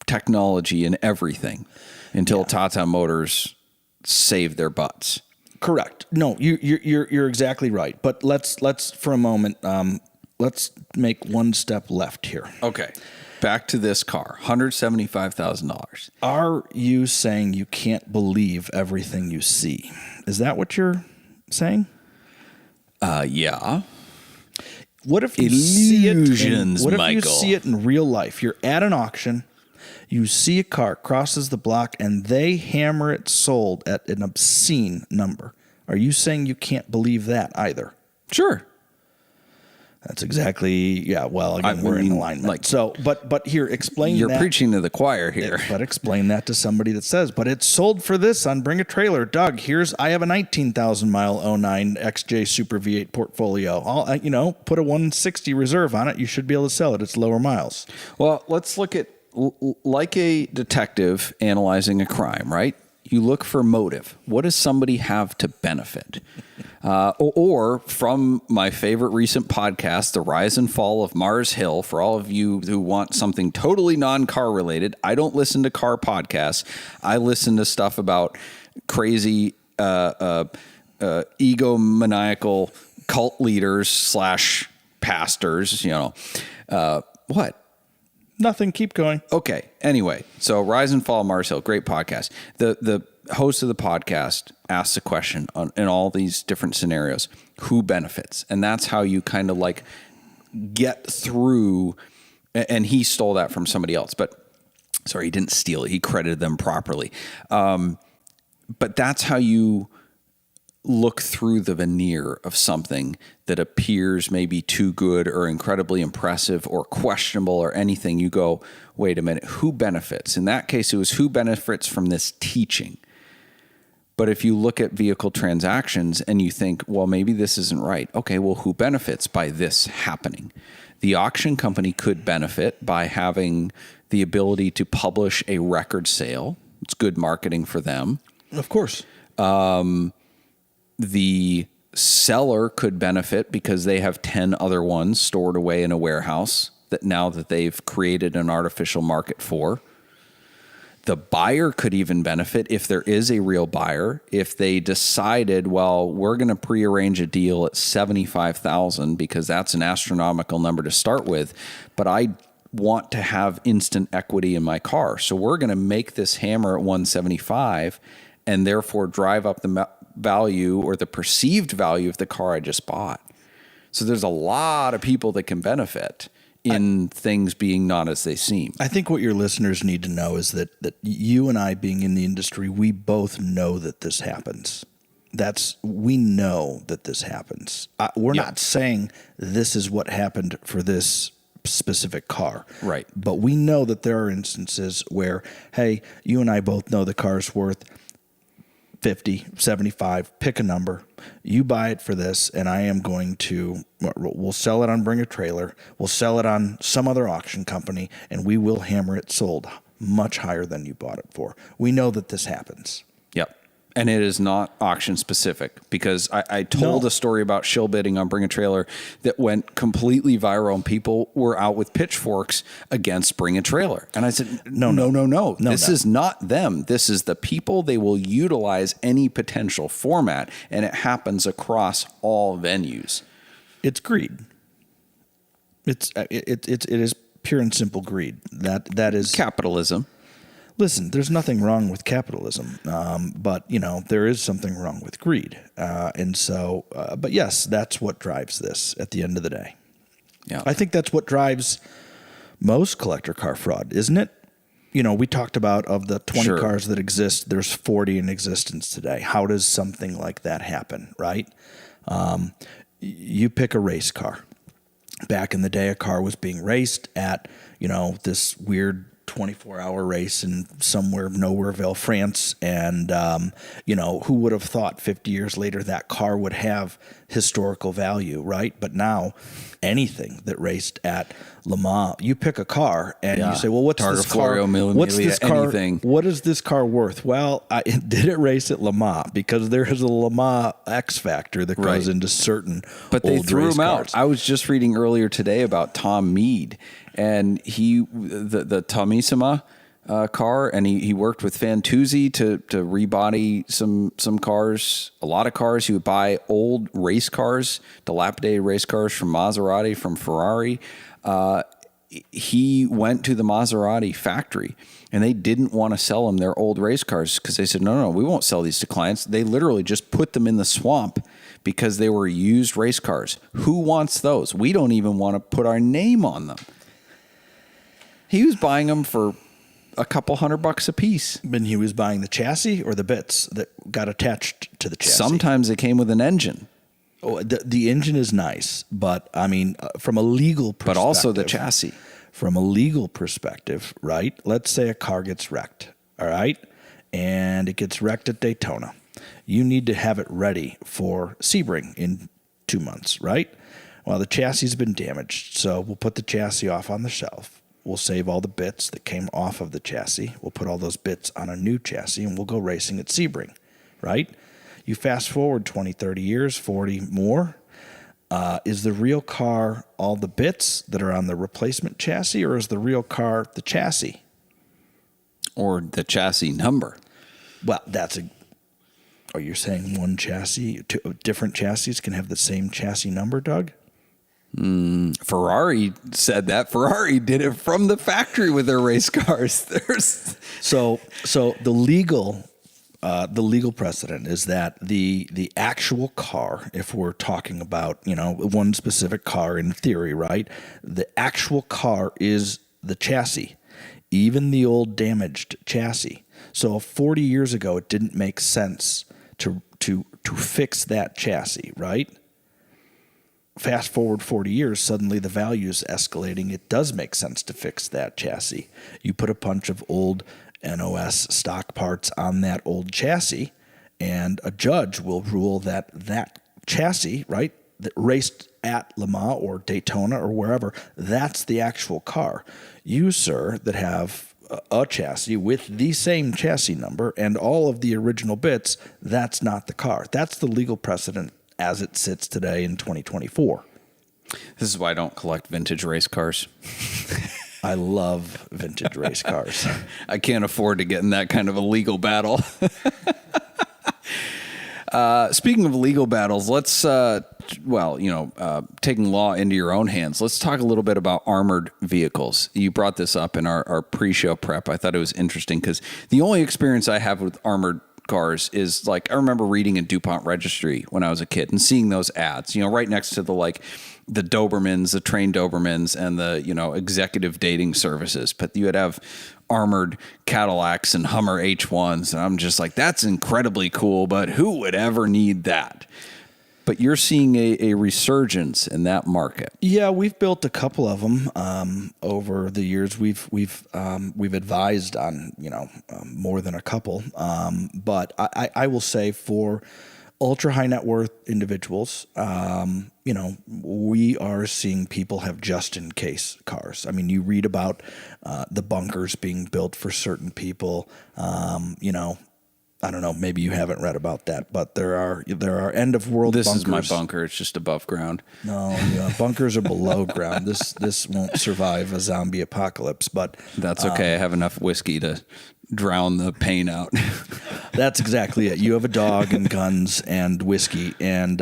technology and everything until Tata Motors saved their butts. Correct. No, you're exactly right. But let's for a moment let's make one step left here. Okay. Back to this car, $175,000. Are you saying you can't believe everything you see? Is that what you're saying? Yeah. What if you Illusions, what if Michael. you see it in real life? You're at an auction. You see a car crosses the block and they hammer it sold at an obscene number. Are you saying you can't believe that either? Sure. That's exactly, well, again, we're in alignment. But here, explain that. You're preaching to the choir here. But explain that to somebody that says, but it's sold for this on Bring a Trailer. Doug, I have a 19,000 mile 09 XJ Super V8 Portfolio. Put a 160 reserve on it. You should be able to sell it. It's lower miles. Well, let's look at, like a detective analyzing a crime, right? You look for motive. What does somebody have to benefit? Or from my favorite recent podcast, The Rise and Fall of Mars Hill, for all of you who want something totally non-car related, I don't listen to car podcasts. I listen to stuff about crazy egomaniacal cult leaders / pastors, what? Nothing. Keep going. Okay. Anyway, so Rise and Fall of Mars Hill, great podcast. The host of the podcast asks a question in all these different scenarios: who benefits? And that's how you kind of like get through. And he stole that from somebody else, but sorry, he didn't steal it. He credited them properly. But that's how you look through the veneer of something that appears maybe too good or incredibly impressive or questionable or anything, you go, wait a minute, who benefits? In that case, it was who benefits from this teaching. But if you look at vehicle transactions and you think, well, maybe this isn't right. Okay, well, who benefits by this happening? The auction company could benefit by having the ability to publish a record sale. It's good marketing for them. Of course. The seller could benefit because they have 10 other ones stored away in a warehouse that now that they've created an artificial market for. The buyer could even benefit if there is a real buyer. If they decided, well, we're going to prearrange a deal at $75,000 because that's an astronomical number to start with, but I want to have instant equity in my car. So we're going to make this hammer at 175 and therefore drive up the value or the perceived value of the car I just bought. So there's a lot of people that can benefit in things being not as they seem. I think what your listeners need to know is that you and I being in the industry, we both know that this happens. We know that this happens. We're not saying this is what happened for this specific car. Right. But we know that there are instances where, hey, you and I both know the car's worth 50, 75, pick a number. You buy it for this, and I am going to, we'll sell it on Bring a Trailer. We'll sell it on some other auction company, and we will hammer it sold much higher than you bought it for. We know that this happens. Yep. And it is not auction specific because I told a story about shill bidding on Bring a Trailer that went completely viral and people were out with pitchforks against Bring a Trailer. And I said, no. This is not them. This is the people. They will utilize any potential format, and it happens across all venues. It's greed. It is pure and simple greed. That is capitalism. Listen, there's nothing wrong with capitalism, but there is something wrong with greed, and so. But yes, that's what drives this at the end of the day. Yeah, I think that's what drives most collector car fraud, isn't it? We talked about of the 20 cars that exist, there's 40 in existence today. How does something like that happen, right? You pick a race car. Back in the day, a car was being raced at this weird 24-hour race in somewhere, Nowhereville, France. And, who would have thought 50 years later that car would have historical value, right? But now anything that raced at Le Mans, you pick a car and you say, well, what's this car? What's this car? Anything. What is this car worth? Well, did it race at Le Mans? Because there is a Le Mans X factor that goes into certain But they old threw race him cars. out. I was just reading earlier today about Tom Mead. And the Tomissima car, and he worked with Fantuzzi to rebody some cars, a lot of cars. He would buy old race cars, dilapidated race cars from Maserati, from Ferrari. He went to the Maserati factory, and they didn't want to sell him their old race cars because they said, no, we won't sell these to clients. They literally just put them in the swamp because they were used race cars. Who wants those? We don't even want to put our name on them. He was buying them for a couple $100 a piece. And he was buying the chassis or the bits that got attached to the chassis. Sometimes it came with an engine. Oh, the engine is nice, but I mean, from a legal perspective. But also the chassis. From a legal perspective, right? Let's say a car gets wrecked, all right? And it gets wrecked at Daytona. You need to have it ready for Sebring in 2 months, right? Well, the chassis has been damaged, so we'll put the chassis off on the shelf. We'll save all the bits that came off of the chassis. We'll put all those bits on a new chassis, and we'll go racing at Sebring, right? You fast forward 20, 30 years, 40 more. Is the real car all the bits that are on the replacement chassis, or is the real car the chassis? Or the chassis number? Well, are you saying one chassis, two different chassis can have the same chassis number, Doug? Ferrari said that. Ferrari did it from the factory with their race cars. So the legal precedent is that the actual car, if we're talking about one specific car in theory, right? The actual car is the chassis, even the old damaged chassis. So 40 years ago, it didn't make sense to to fix that chassis, right? Fast forward 40 years, suddenly the value is escalating. It does make sense to fix that chassis. You put a bunch of old NOS stock parts on that old chassis, and a judge will rule that that chassis, right, that raced at Le Mans or Daytona or wherever, that's the actual car. You, sir, that have a chassis with the same chassis number and all of the original bits, that's not the car. That's the legal precedent as it sits today in 2024. This is why I don't collect vintage race cars. I love vintage race cars. I can't afford to get in that kind of a legal battle. Speaking of legal battles, let's, taking law into your own hands, let's talk a little bit about armored vehicles. You brought this up in our pre-show prep. I thought it was interesting because the only experience I have with armored cars is like, I remember reading in DuPont Registry when I was a kid and seeing those ads, right next to the Dobermans, the trained Dobermans, and the, executive dating services. But you would have armored Cadillacs and Hummer H1s. And I'm just like, that's incredibly cool, but who would ever need that? But you're seeing a resurgence in that market. Yeah, we've built a couple of them over the years. We've advised on more than a couple. But I will say for ultra high net worth individuals, we are seeing people have just in case cars. I mean, you read about the bunkers being built for certain people. I don't know. Maybe you haven't read about that, but there are end of world. This bunkers. Is my bunker. It's just above ground. No, bunkers are below ground. This won't survive a zombie apocalypse, but that's okay. I have enough whiskey to drown the pain out. That's exactly it. You have a dog and guns and whiskey, and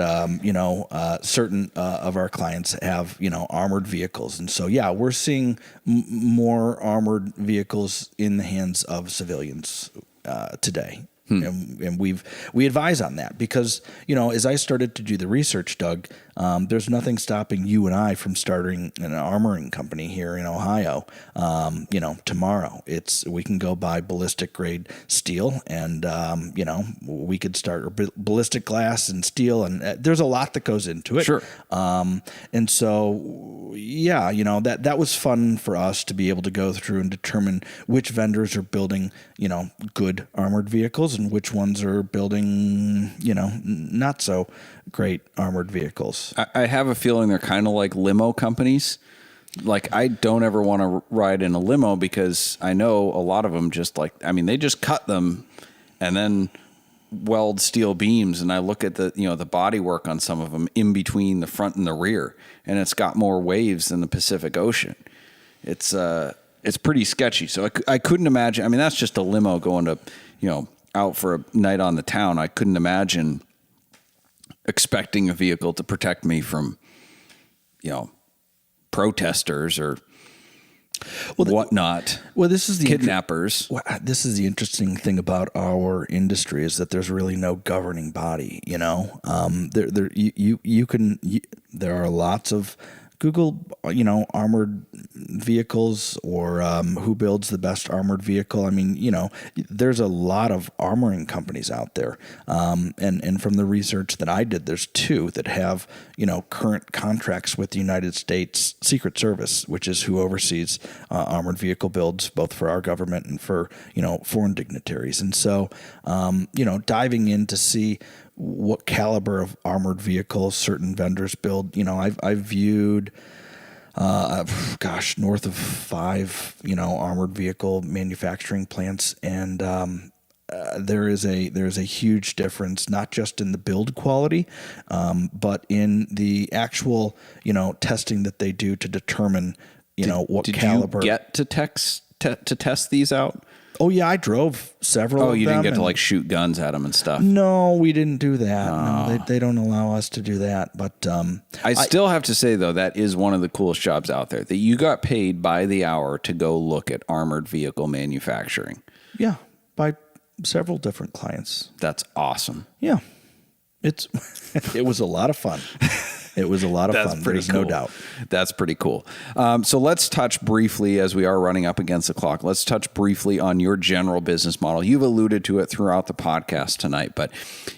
certain of our clients have armored vehicles, and so we're seeing more armored vehicles in the hands of civilians today. And we advise on that because, as I started to do the research, Doug, there's nothing stopping you and I from starting an armoring company here in Ohio. Tomorrow we can go buy ballistic grade steel and, we could start ballistic glass and steel, and there's a lot that goes into it. Sure. And so, that was fun for us to be able to go through and determine which vendors are building, good armored vehicles and which ones are building, not so great armored vehicles. I have a feeling they're kind of like limo companies. Like, I don't ever want to ride in a limo because I know a lot of them they just cut them and then weld steel beams. And I look at the body work on some of them in between the front and the rear, and it's got more waves than the Pacific Ocean. It's pretty sketchy. So I couldn't imagine. I mean, that's just a limo going to, out for a night on the town. I couldn't imagine expecting a vehicle to protect me from, protesters or whatnot. Well, this is the kidnappers. This is the interesting thing about our industry is that there's really no governing body. There are lots of Google, armored vehicles or who builds the best armored vehicle. I mean, there's a lot of armoring companies out there. And from the research that I did, there's two that have, current contracts with the United States Secret Service, which is who oversees armored vehicle builds, both for our government and for, foreign dignitaries. And so, diving in to see what caliber of armored vehicles certain vendors build. I've viewed, north of 5, armored vehicle manufacturing plants, and there is a huge difference, not just in the build quality, but in the actual, testing that they do to determine, what caliber. Did you get to test these out? Oh, yeah, I drove several of them. Oh, you didn't get to shoot guns at them and stuff? No, we didn't do that. No, they don't allow us to do that. But I still have to say, though, that is one of the coolest jobs out there, that you got paid by the hour to go look at armored vehicle manufacturing. Yeah, by several different clients. That's awesome. Yeah. It was a lot of fun. It was a lot of That's fun. pretty There's cool. no doubt. That's pretty cool. So let's touch briefly, as we are running up against the clock, let's touch briefly on your general business model. You've alluded to it throughout the podcast tonight, but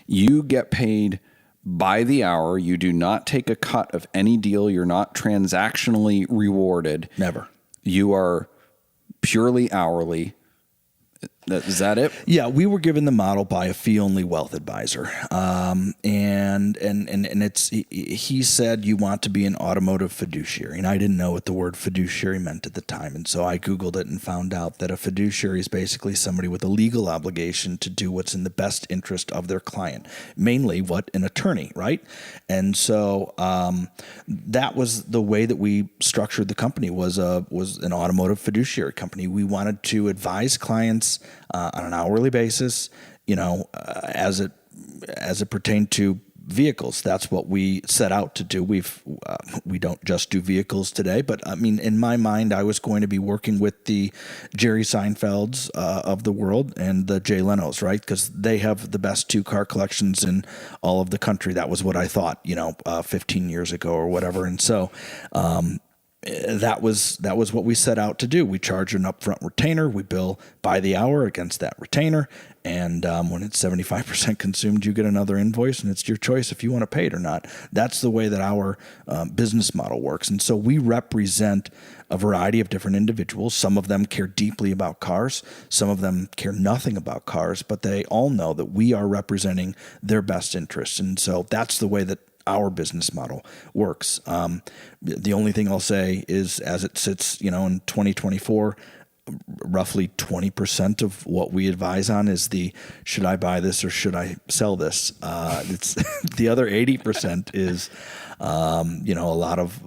you get paid by the hour. You do not take a cut of any deal. You're not transactionally rewarded. Never. You are purely hourly. Is that it? Yeah, we were given the model by a fee-only wealth advisor, and it's he said you want to be an automotive fiduciary, and I didn't know what the word fiduciary meant at the time, and so I Googled it and found out that a fiduciary is basically somebody with a legal obligation to do what's in the best interest of their client, mainly what an attorney, right? And so that was the way that we structured the company was an automotive fiduciary company. We wanted to advise clients on an hourly basis, as it pertained to vehicles. That's what we set out to do. We don't just do vehicles today, but I mean, in my mind, I was going to be working with the Jerry Seinfelds of the world and the Jay Lenos, right? Because they have the best 2-car collections in all of the country. That was what I thought, 15 years ago or whatever. And so, that was what we set out to do. We charge an upfront retainer. We bill by the hour against that retainer. And when it's 75% consumed, you get another invoice, and it's your choice if you want to pay it or not. That's the way that our business model works. And so we represent a variety of different individuals. Some of them care deeply about cars. Some of them care nothing about cars, but they all know that we are representing their best interests. And so that's the way that our business model works. The only thing I'll say is, as it sits, in 2024, roughly 20% of what we advise on is should I buy this or should I sell this? It's the other 80% is, a lot of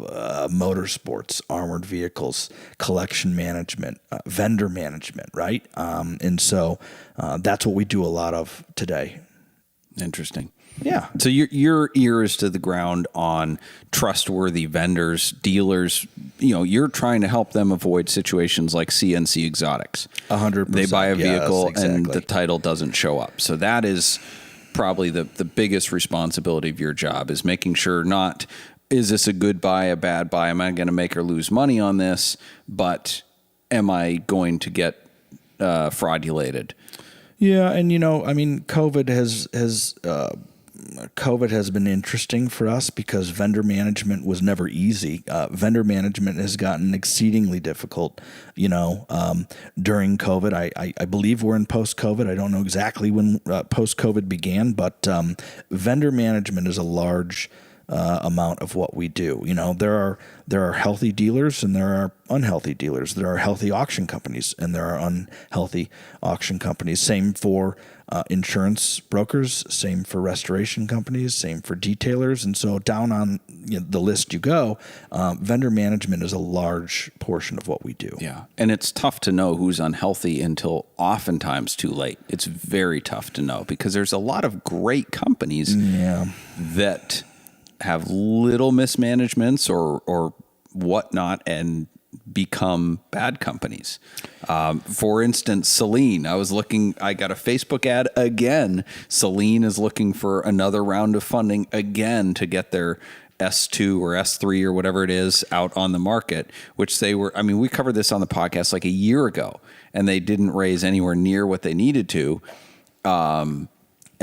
motorsports, armored vehicles, collection management, vendor management, right? And so that's what we do a lot of today. Interesting. Yeah. So your ear is to the ground on trustworthy vendors, dealers. You're trying to help them avoid situations like CNC Exotics. 100%. They buy a vehicle, yes, exactly. and the title doesn't show up. So that is probably the biggest responsibility of your job, is making sure not, is this a good buy, a bad buy? Am I going to make or lose money on this? But am I going to get fraudulated? Yeah. And, COVID has been interesting for us because vendor management was never easy. Vendor management has gotten exceedingly difficult, during COVID. I believe we're in post-COVID. I don't know exactly when post-COVID began, but vendor management is a large amount of what we do. There are healthy dealers and there are unhealthy dealers. There are healthy auction companies and there are unhealthy auction companies. Same for insurance brokers, same for restoration companies, same for detailers. And so down on the list you go, vendor management is a large portion of what we do. Yeah. And it's tough to know who's unhealthy until oftentimes too late. It's very tough to know because there's a lot of great companies that have little mismanagements or whatnot and become bad companies. For instance, Celine, I got a Facebook ad again. Celine is looking for another round of funding again to get their S2 or S3 or whatever it is out on the market, which we covered this on the podcast like a year ago, and they didn't raise anywhere near what they needed to.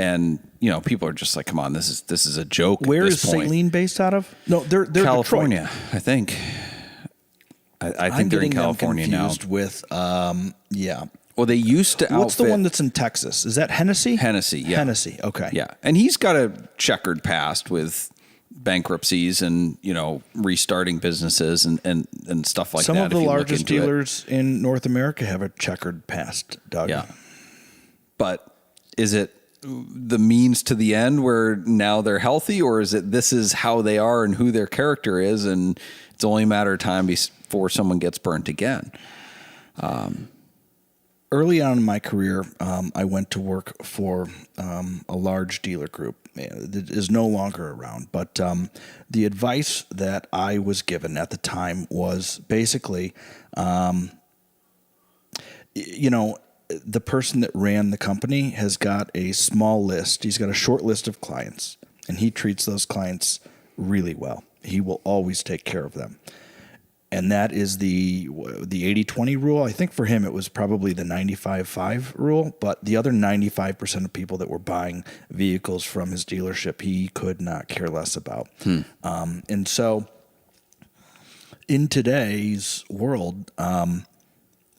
And people are just like, come on, this is a joke. Where at is this point. Celine based out of? No, they're California, Detroit. I think. I think they're in California now. With, Well, they used to. What's the one that's in Texas? Is that Hennessy? Hennessy, yeah. Hennessy, okay. Yeah, and he's got a checkered past with bankruptcies and restarting businesses and stuff like that. Some of the largest dealers in North America have a checkered past, Doug. Yeah, but is it the means to the end where now they're healthy, or is it this is how they are and who their character is, and it's only a matter of time before someone gets burnt again? Early on in my career, I went to work for a large dealer group that is no longer around. But the advice that I was given at the time was basically, the person that ran the company has got a small list. He's got a short list of clients, and he treats those clients really well. He will always take care of them. And that is the 80-20 rule. I think for him it was probably the 95-5 rule, but the other 95% of people that were buying vehicles from his dealership, he could not care less about. And so in today's world,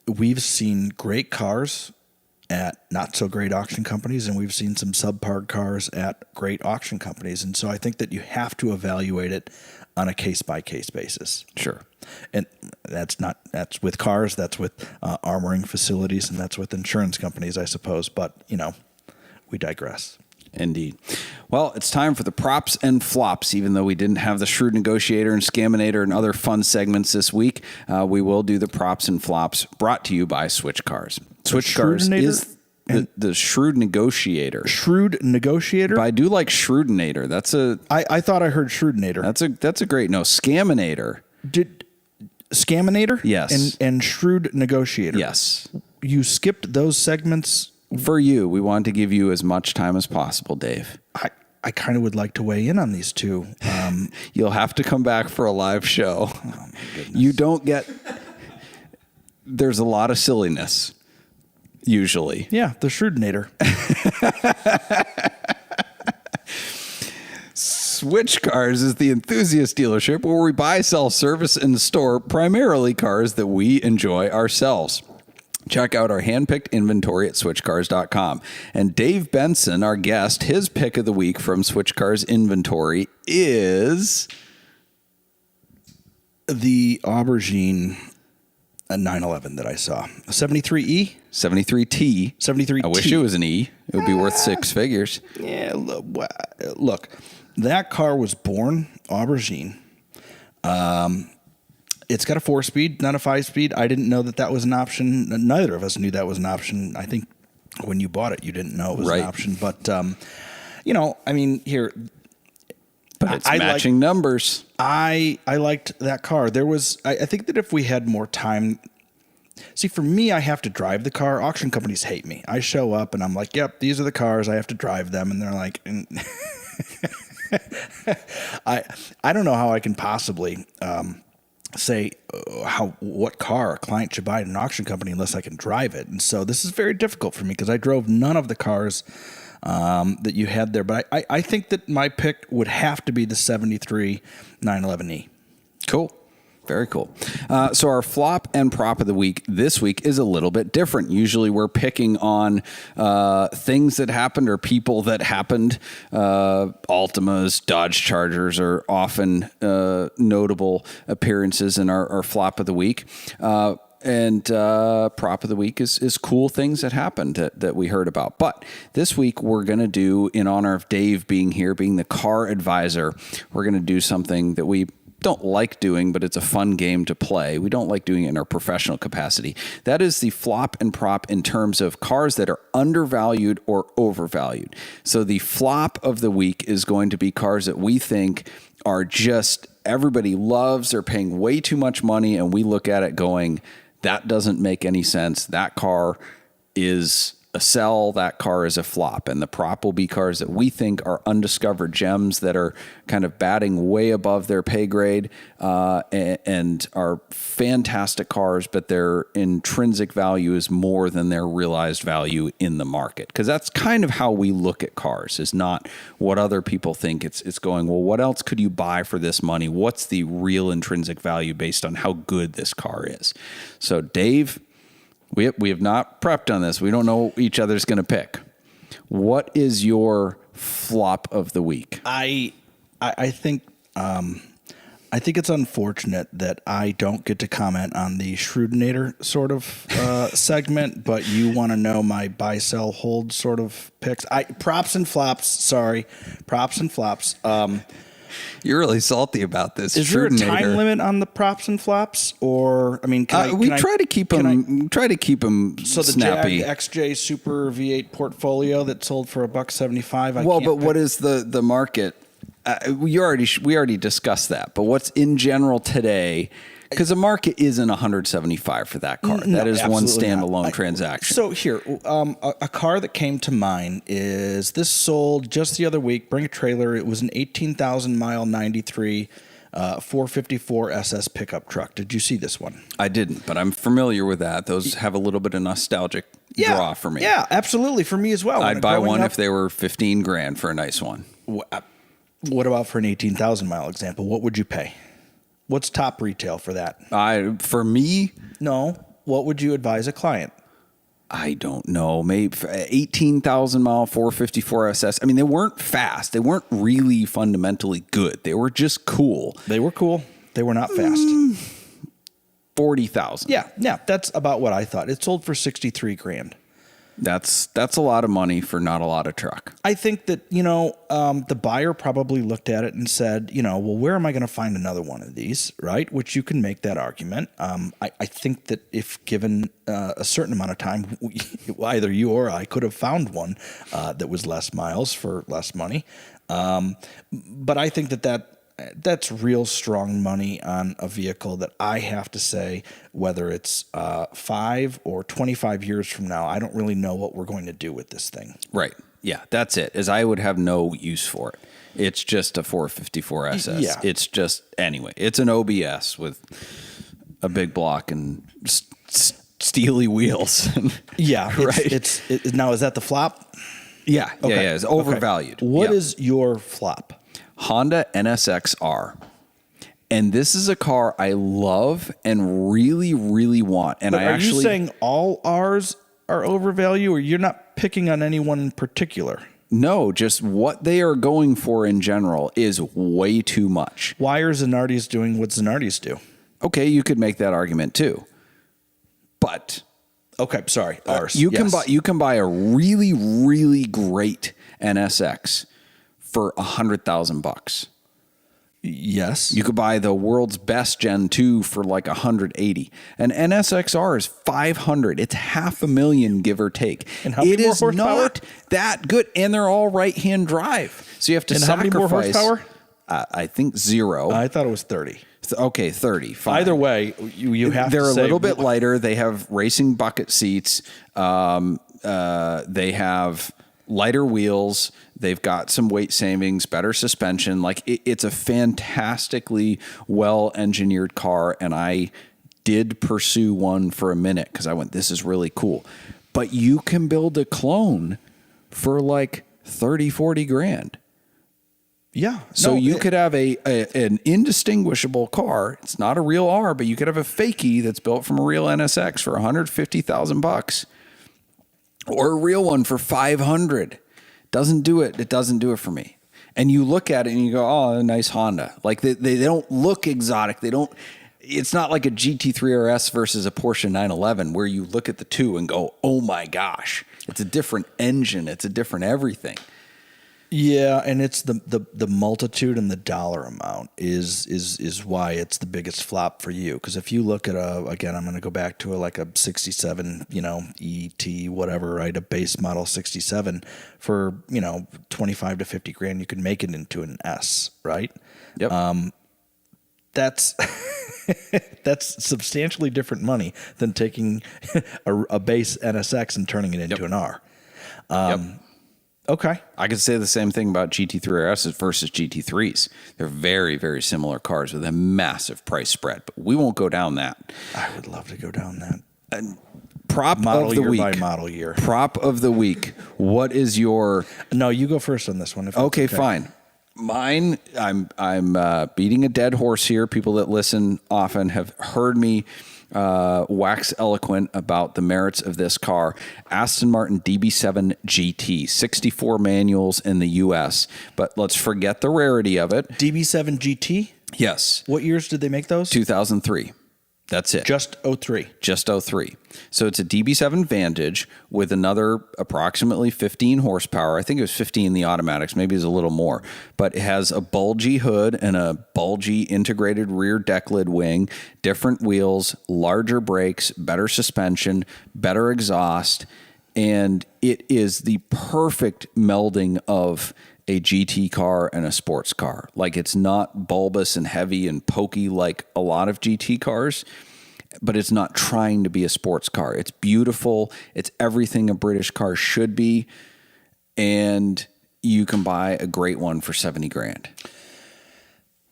we've seen great cars at not so great auction companies, and we've seen some subpar cars at great auction companies. And so I think that you have to evaluate it on a case-by-case basis. Sure. And that's with cars, that's with armoring facilities, and that's with insurance companies, I suppose. But, we digress. Indeed. Well, it's time for the props and flops. Even though we didn't have the Shrewd Negotiator and Scaminator and other fun segments this week, we will do the props and flops brought to you by Switch Cars. Switch Cars is the Shrewd Negotiator. Shrewd Negotiator? But I do like Shrewdinator. I thought I heard Shrewdinator. That's a great, no, Scaminator. Scaminator? Yes. And Shrewd Negotiator? Yes. You skipped those segments? For you, we want to give you as much time as possible, Dave. I kind of would like to weigh in on these two. You'll have to come back for a live show. Oh, my goodness. You don't get... There's a lot of silliness, usually. Yeah, the Shrewdinator. Switch Cars is the enthusiast dealership where we buy, sell, service, and store primarily cars that we enjoy ourselves. Check out our hand-picked inventory at switchcars.com. And Dave Benston, our guest, his pick of the week from Switch Cars inventory is the Aubergine 911 that I saw. A 73E? 73T. 73T. I wish it was an E. It would be worth six figures. Yeah, look, that car was born Aubergine. It's got a 4-speed, not a 5-speed. I didn't know that was an option. Neither of us knew that was an option. I think when you bought it, you didn't know it was an option. But, here. But it's matching numbers. I liked that car. I think that if we had more time. See, for me, I have to drive the car. Auction companies hate me. I show up and I'm like, yep, these are the cars. I have to drive them. And they're like, I don't know how I can possibly say what car a client should buy at an auction company unless I can drive it. And so this is very difficult for me because I drove none of the cars that you had there. But I think that my pick would have to be the 73 911E. Cool. Very cool. So our flop and prop of the week this week is a little bit different. Usually we're picking on things that happened or people that happened. Altimas, Dodge Chargers are often notable appearances in our flop of the week. And prop of the week is cool things that happened that we heard about. But this week we're going to do, in honor of Dave being here, being the car advisor, we're going to do something that we don't like doing, but it's a fun game to play. We don't like doing it in our professional capacity. That is the flop and prop in terms of cars that are undervalued or overvalued. So the flop of the week is going to be cars that we think are just everybody loves. They're paying way too much money, and we look at it going, that doesn't make any sense. That car is a sell, that car is a flop. And the prop will be cars that we think are undiscovered gems that are kind of batting way above their pay grade and are fantastic cars, but their intrinsic value is more than their realized value in the market. Because that's kind of how we look at cars, is not what other people think. It's going, well, what else could you buy for this money? What's the real intrinsic value based on how good this car is? So Dave, we have not prepped on this. We don't know what each other's going to pick. What is your flop of the week? I think it's unfortunate that I don't get to comment on the Shrewdinator sort of segment, but you want to know my buy, sell, hold sort of picks. Props and flops. Sorry, props and flops. You're really salty about this. Is there a time limit on the props and flops, or we try to keep them so snappy. The Jag XJ Super V8 portfolio that sold for $175. What is the market? We already discussed that. But what's in general today? Because the market isn't 175 for that car. No, That is one absolutely standalone not. transaction. So here, a car that came to mind is this sold just the other week. Bring a trailer. It was an 18,000 mile 93 454 SS pickup truck. Did you see this one? I didn't, but I'm familiar with that. Those have a little bit of nostalgic draw for me. Yeah, absolutely. For me as well. I'd buy one if they were 15 grand for a nice one. What about for an 18,000 mile example? What would you pay? What's top retail for that? For me, No. What would you advise a client? I don't know. Maybe 18,000 mile 454 SS. I mean, they weren't fast. They weren't really fundamentally good. They were just cool. They were cool. They were not fast. 40,000. Yeah. That's about what I thought. It sold for 63 grand. That's a lot of money for not a lot of truck. I think that, the buyer probably looked at it and said, well, where am I going to find another one of these, right? Which you can make that argument. I think that if given a certain amount of time, either you or I could have found one that was less miles for less money. But I think that's real strong money on a vehicle that I have to say, whether it's 5 or 25 years from now, I don't really know what we're going to do with this thing. Right. Yeah, that's it. As I would have no use for it. It's just a 454 SS. Yeah. It's just, anyway, it's an OBS with a big block and steely wheels. Yeah. Right. Now, is that the flop? Yeah. Okay. Yeah. It's overvalued. What Yeah. is your flop? Honda NSX-R. And this is a car I love and really, really want. And But are you saying all R's are overvalued, or you're not picking on anyone in particular? No, just what they are going for in general is way too much. Why are Zanardi's doing what Zanardi's do? Okay, you could make that argument too. But Okay, sorry, R's. you Yes. can buy a really, really great NSX for $100,000. Yes. You could buy the world's best Gen 2 for like 180. An NSX-R is 500. It's $500,000, give or take. And how many it more is horsepower? not that good, and they're all right-hand drive. So you have to And how many sacrifice. more horsepower? I think 0. I thought it was 30. Okay, 30. Fine. Either way, you have They're to say a little bit lighter. They have racing bucket seats. They have lighter wheels. They've got some weight savings, better suspension. Like it's a fantastically well-engineered car. And I did pursue one for a minute because I went, this is really cool. But you can build a clone for like 30, 40 grand. Yeah. So you could have an indistinguishable car. It's not a real R, but you could have a fakie that's built from a real NSX for $150,000, or a real one for $500. Doesn't do it. It doesn't do it for me. And you look at it and you go, oh, a nice Honda. Like they don't look exotic. They don't. It's not like a GT3 RS versus a Porsche 911 where you look at the two and go, oh my gosh, it's a different engine. It's a different everything. Yeah, and it's the multitude and the dollar amount is why it's the biggest flop for you. Because if you look at again, I'm going to go back to a 67, ET whatever, right? A base model 67 for 25 to 50 grand, you could make it into an S, right? Yep. That's that's substantially different money than taking a base NSX and turning it into an R. Yep. Okay. I could say the same thing about GT3 RS versus GT3s. They're very, very similar cars with a massive price spread, but we won't go down that. I would love to go down that. Prop Model of the year week. by model year. Prop of the week. What is your... No, you go first on this one. If that's Okay, fine. Mine, I'm beating a dead horse here. People that listen often have heard me wax eloquent about the merits of this car. Aston Martin DB7 GT, 64 manuals in the U.S., but let's forget the rarity of it. DB7 GT? Yes. What years did they make those? 2003. That's it. Just 03. Just 03. So it's a DB7 Vantage with another approximately 15 horsepower. I think it was 15 in the automatics. Maybe it's a little more. But it has a bulgy hood and a bulgy integrated rear deck lid wing, different wheels, larger brakes, better suspension, better exhaust. And it is the perfect melding of a GT car and a sports car. Like, it's not bulbous and heavy and pokey like a lot of GT cars, but it's not trying to be a sports car. It's beautiful. It's everything a British car should be. And you can buy a great one for 70 grand.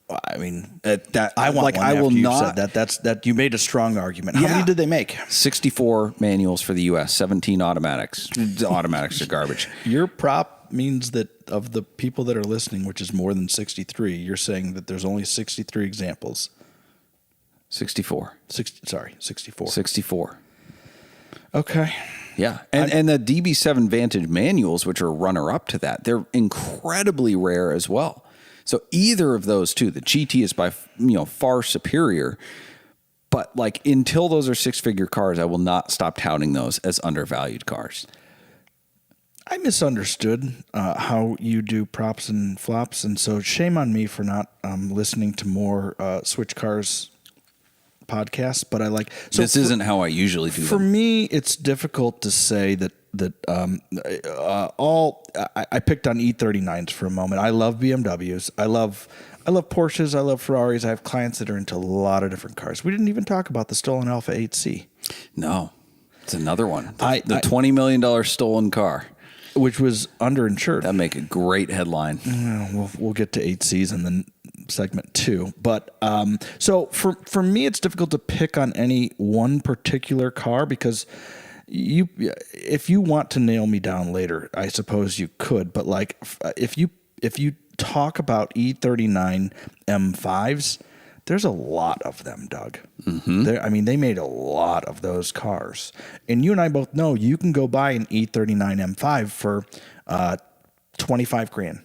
I mean, I want one. I will not. Said that you made a strong argument. How many did they make? 64 manuals for the U.S., 17 automatics. Automatics are garbage. Your prop means that of the people that are listening, which is more than 63, you're saying that there's only 63 examples. 64. 64. 64. Okay. Yeah. And the DB7 Vantage manuals, which are runner-up to that, they're incredibly rare as well. So either of those two, the GT is by far superior, but like until those are six-figure cars, I will not stop touting those as undervalued cars. I misunderstood how you do props and flops, and so shame on me for not listening to more Switch Cars podcasts. But I like this isn't how I usually do. For me, it's difficult to say that. I picked on E39s for a moment. I love BMWs. I love Porsches. I love Ferraris. I have clients that are into a lot of different cars. We didn't even talk about the stolen Alpha 8C. No, it's another one. The $20 million stolen car, which was underinsured. That'd make a great headline. We'll get to 8Cs in the segment 2. But so for me, it's difficult to pick on any one particular car because. If you want to nail me down later, I suppose you could. But like, if you talk about E39 M5s, there's a lot of them, Doug. Mm-hmm. They made a lot of those cars, and you and I both know you can go buy an E39 M5 for $25 grand.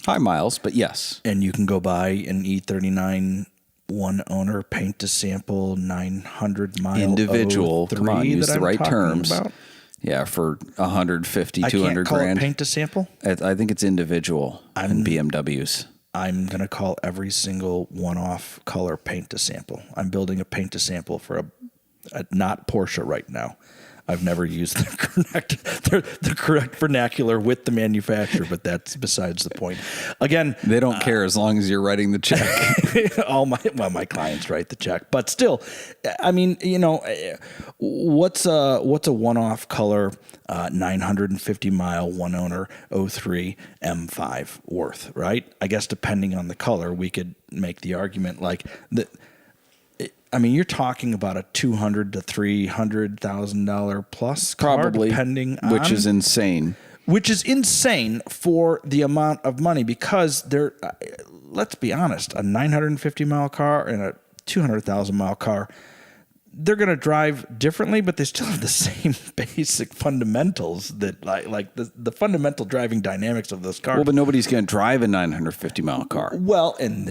High miles, but yes, and you can go buy an E39. One owner, paint to sample, 900 mile individual. Come on, use the right terms. About. Yeah, for 150, 200 I can't call grand. It paint to sample. I think it's individual in BMWs. I'm gonna call every single one-off color paint to sample. I'm building a paint to sample for a not Porsche right now. I've never used the correct vernacular with the manufacturer, but that's besides the point. Again, they don't care as long as you're writing the check. My clients write the check, but still, what's a one-off color 950 mile one owner 03 M5 worth, right? I guess depending on the color, we could make the argument like that. You're talking about a $200,000 to $300,000 plus car, probably, depending on, which is insane. Which is insane for the amount of money because they're. Let's be honest, a 950 mile car and a 200,000 mile car, they're going to drive differently, but they still have the same basic fundamentals that like the fundamental driving dynamics of those cars. Well, but nobody's going to drive a 950 mile car. Well, and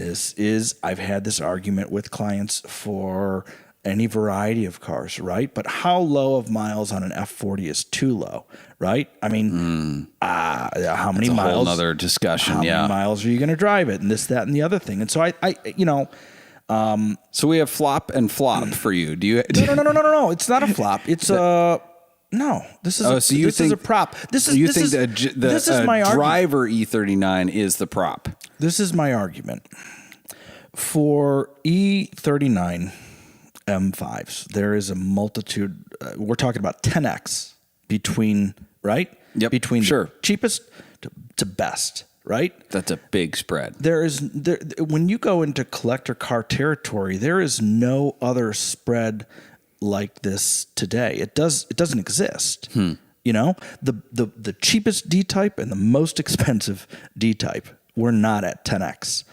I've had this argument with clients for any variety of cars, right? But how low of miles on an F40 is too low, right? How many miles? A whole other discussion. How many miles are you going to drive it, and this, that, and the other thing? And so so we have flop and flop for you. Do you? No. It's not a flop. It's no. This is is a prop. This is my driver E39 is the prop. This is my argument for E39 M5s. There is a multitude. We're talking about 10x between between cheapest to best. Right? That's a big spread. When you go into collector car territory, there is no other spread like this today. It doesn't exist. The cheapest D-type and the most expensive D-type, we're not at 10x.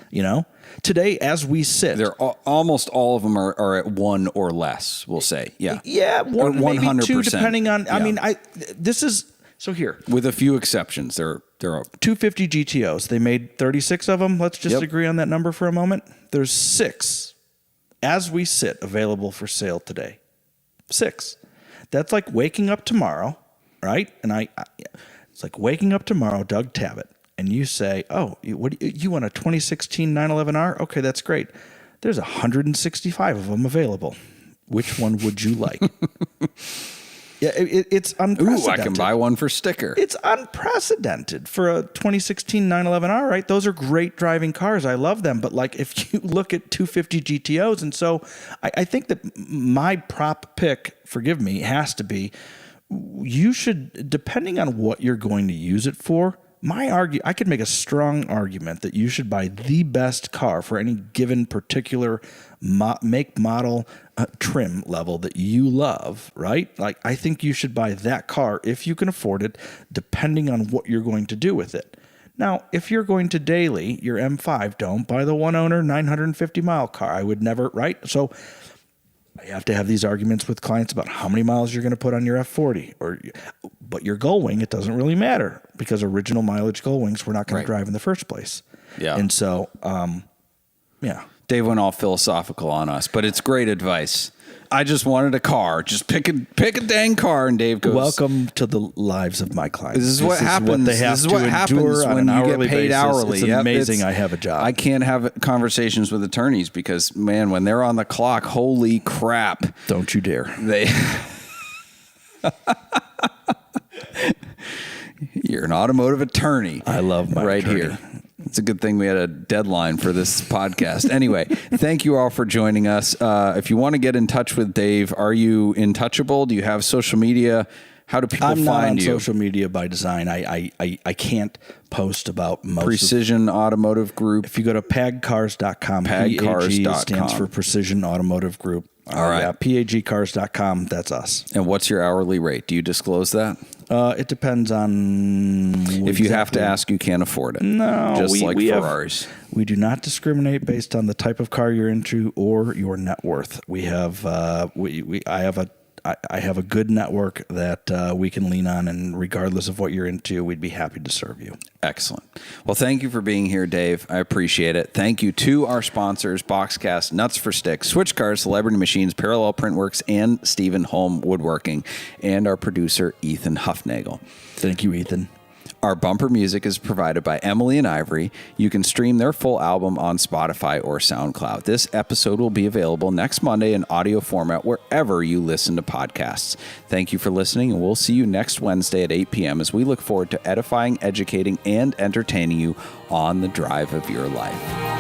Today as we sit, almost all of them are at 1 or less. We'll say, yeah, 1, maybe 2, depending on. Yeah. This is. So here, with a few exceptions, they're 250 GTOs. They made 36 of them. Let's just agree on that number for a moment. There's 6, as we sit, available for sale today. 6. That's like waking up tomorrow, right? And it's like waking up tomorrow, Doug Tabbitt, and you say, "Oh, you want a 2016 911R? Okay, that's great. There's 165 of them available. Which one would you like?" Yeah, it's unprecedented. Ooh, I can buy one for sticker. It's unprecedented for a 2016 911R, right? Those are great driving cars. I love them. But like if you look at 250 GTOs, and so I think that my prop pick, forgive me, has to be you should, depending on what you're going to use it for, I could make a strong argument that you should buy the best car for any given particular make, model, trim level that you love, right? Like, I think you should buy that car if you can afford it, depending on what you're going to do with it. Now, if you're going to daily, your M5, don't buy the one owner 950 mile car. I would never, right? So I have to have these arguments with clients about how many miles you're going to put on your F40, but your Gull Wing, it doesn't really matter because original mileage Gull Wings we're not going to drive in the first place. Yeah. And so, yeah. Dave went all philosophical on us, but it's great advice. I just wanted a car. Just pick a dang car, and Dave goes, "Welcome to the lives of my clients. This is what happens. They have this is what happens when you get paid basis. hourly. It's amazing. I have a job. I can't have conversations with attorneys because, man, when they're on the clock, holy crap! Don't you dare. You're an automotive attorney. I love my right attorney. here. It's a good thing we had a deadline for this podcast. Anyway, thank you all for joining us. If you want to get in touch with Dave, are you intouchable? Do you have social media? How do people find you? I'm not on social media by design. I can't post about most Precision Automotive Group. If you go to pagcars.com, PAG stands for Precision Automotive Group. All right. Yeah, pagcars.com, that's us. And what's your hourly rate? Do you disclose that? It depends on... If you have to ask, you can't afford it. No. Just like Ferraris. We do not discriminate based on the type of car you're into or your net worth. We have... I have a good network that we can lean on, and regardless of what you're into, we'd be happy to serve you. Excellent. Well, thank you for being here, Dave. I appreciate it. Thank you to our sponsors, Boxcast, Nuts for Sticks, Switch Cars, Celebrity Machines, Parallel Printworks, and Stephen Holm Woodworking, and our producer, Ethan Huffnagel. Thank you, Ethan. Our bumper music is provided by Emily and Ivory. You can stream their full album on Spotify or SoundCloud. This episode will be available next Monday in audio format wherever you listen to podcasts. Thank you for listening, and we'll see you next Wednesday at 8 p.m. as we look forward to edifying, educating, and entertaining you on the drive of your life.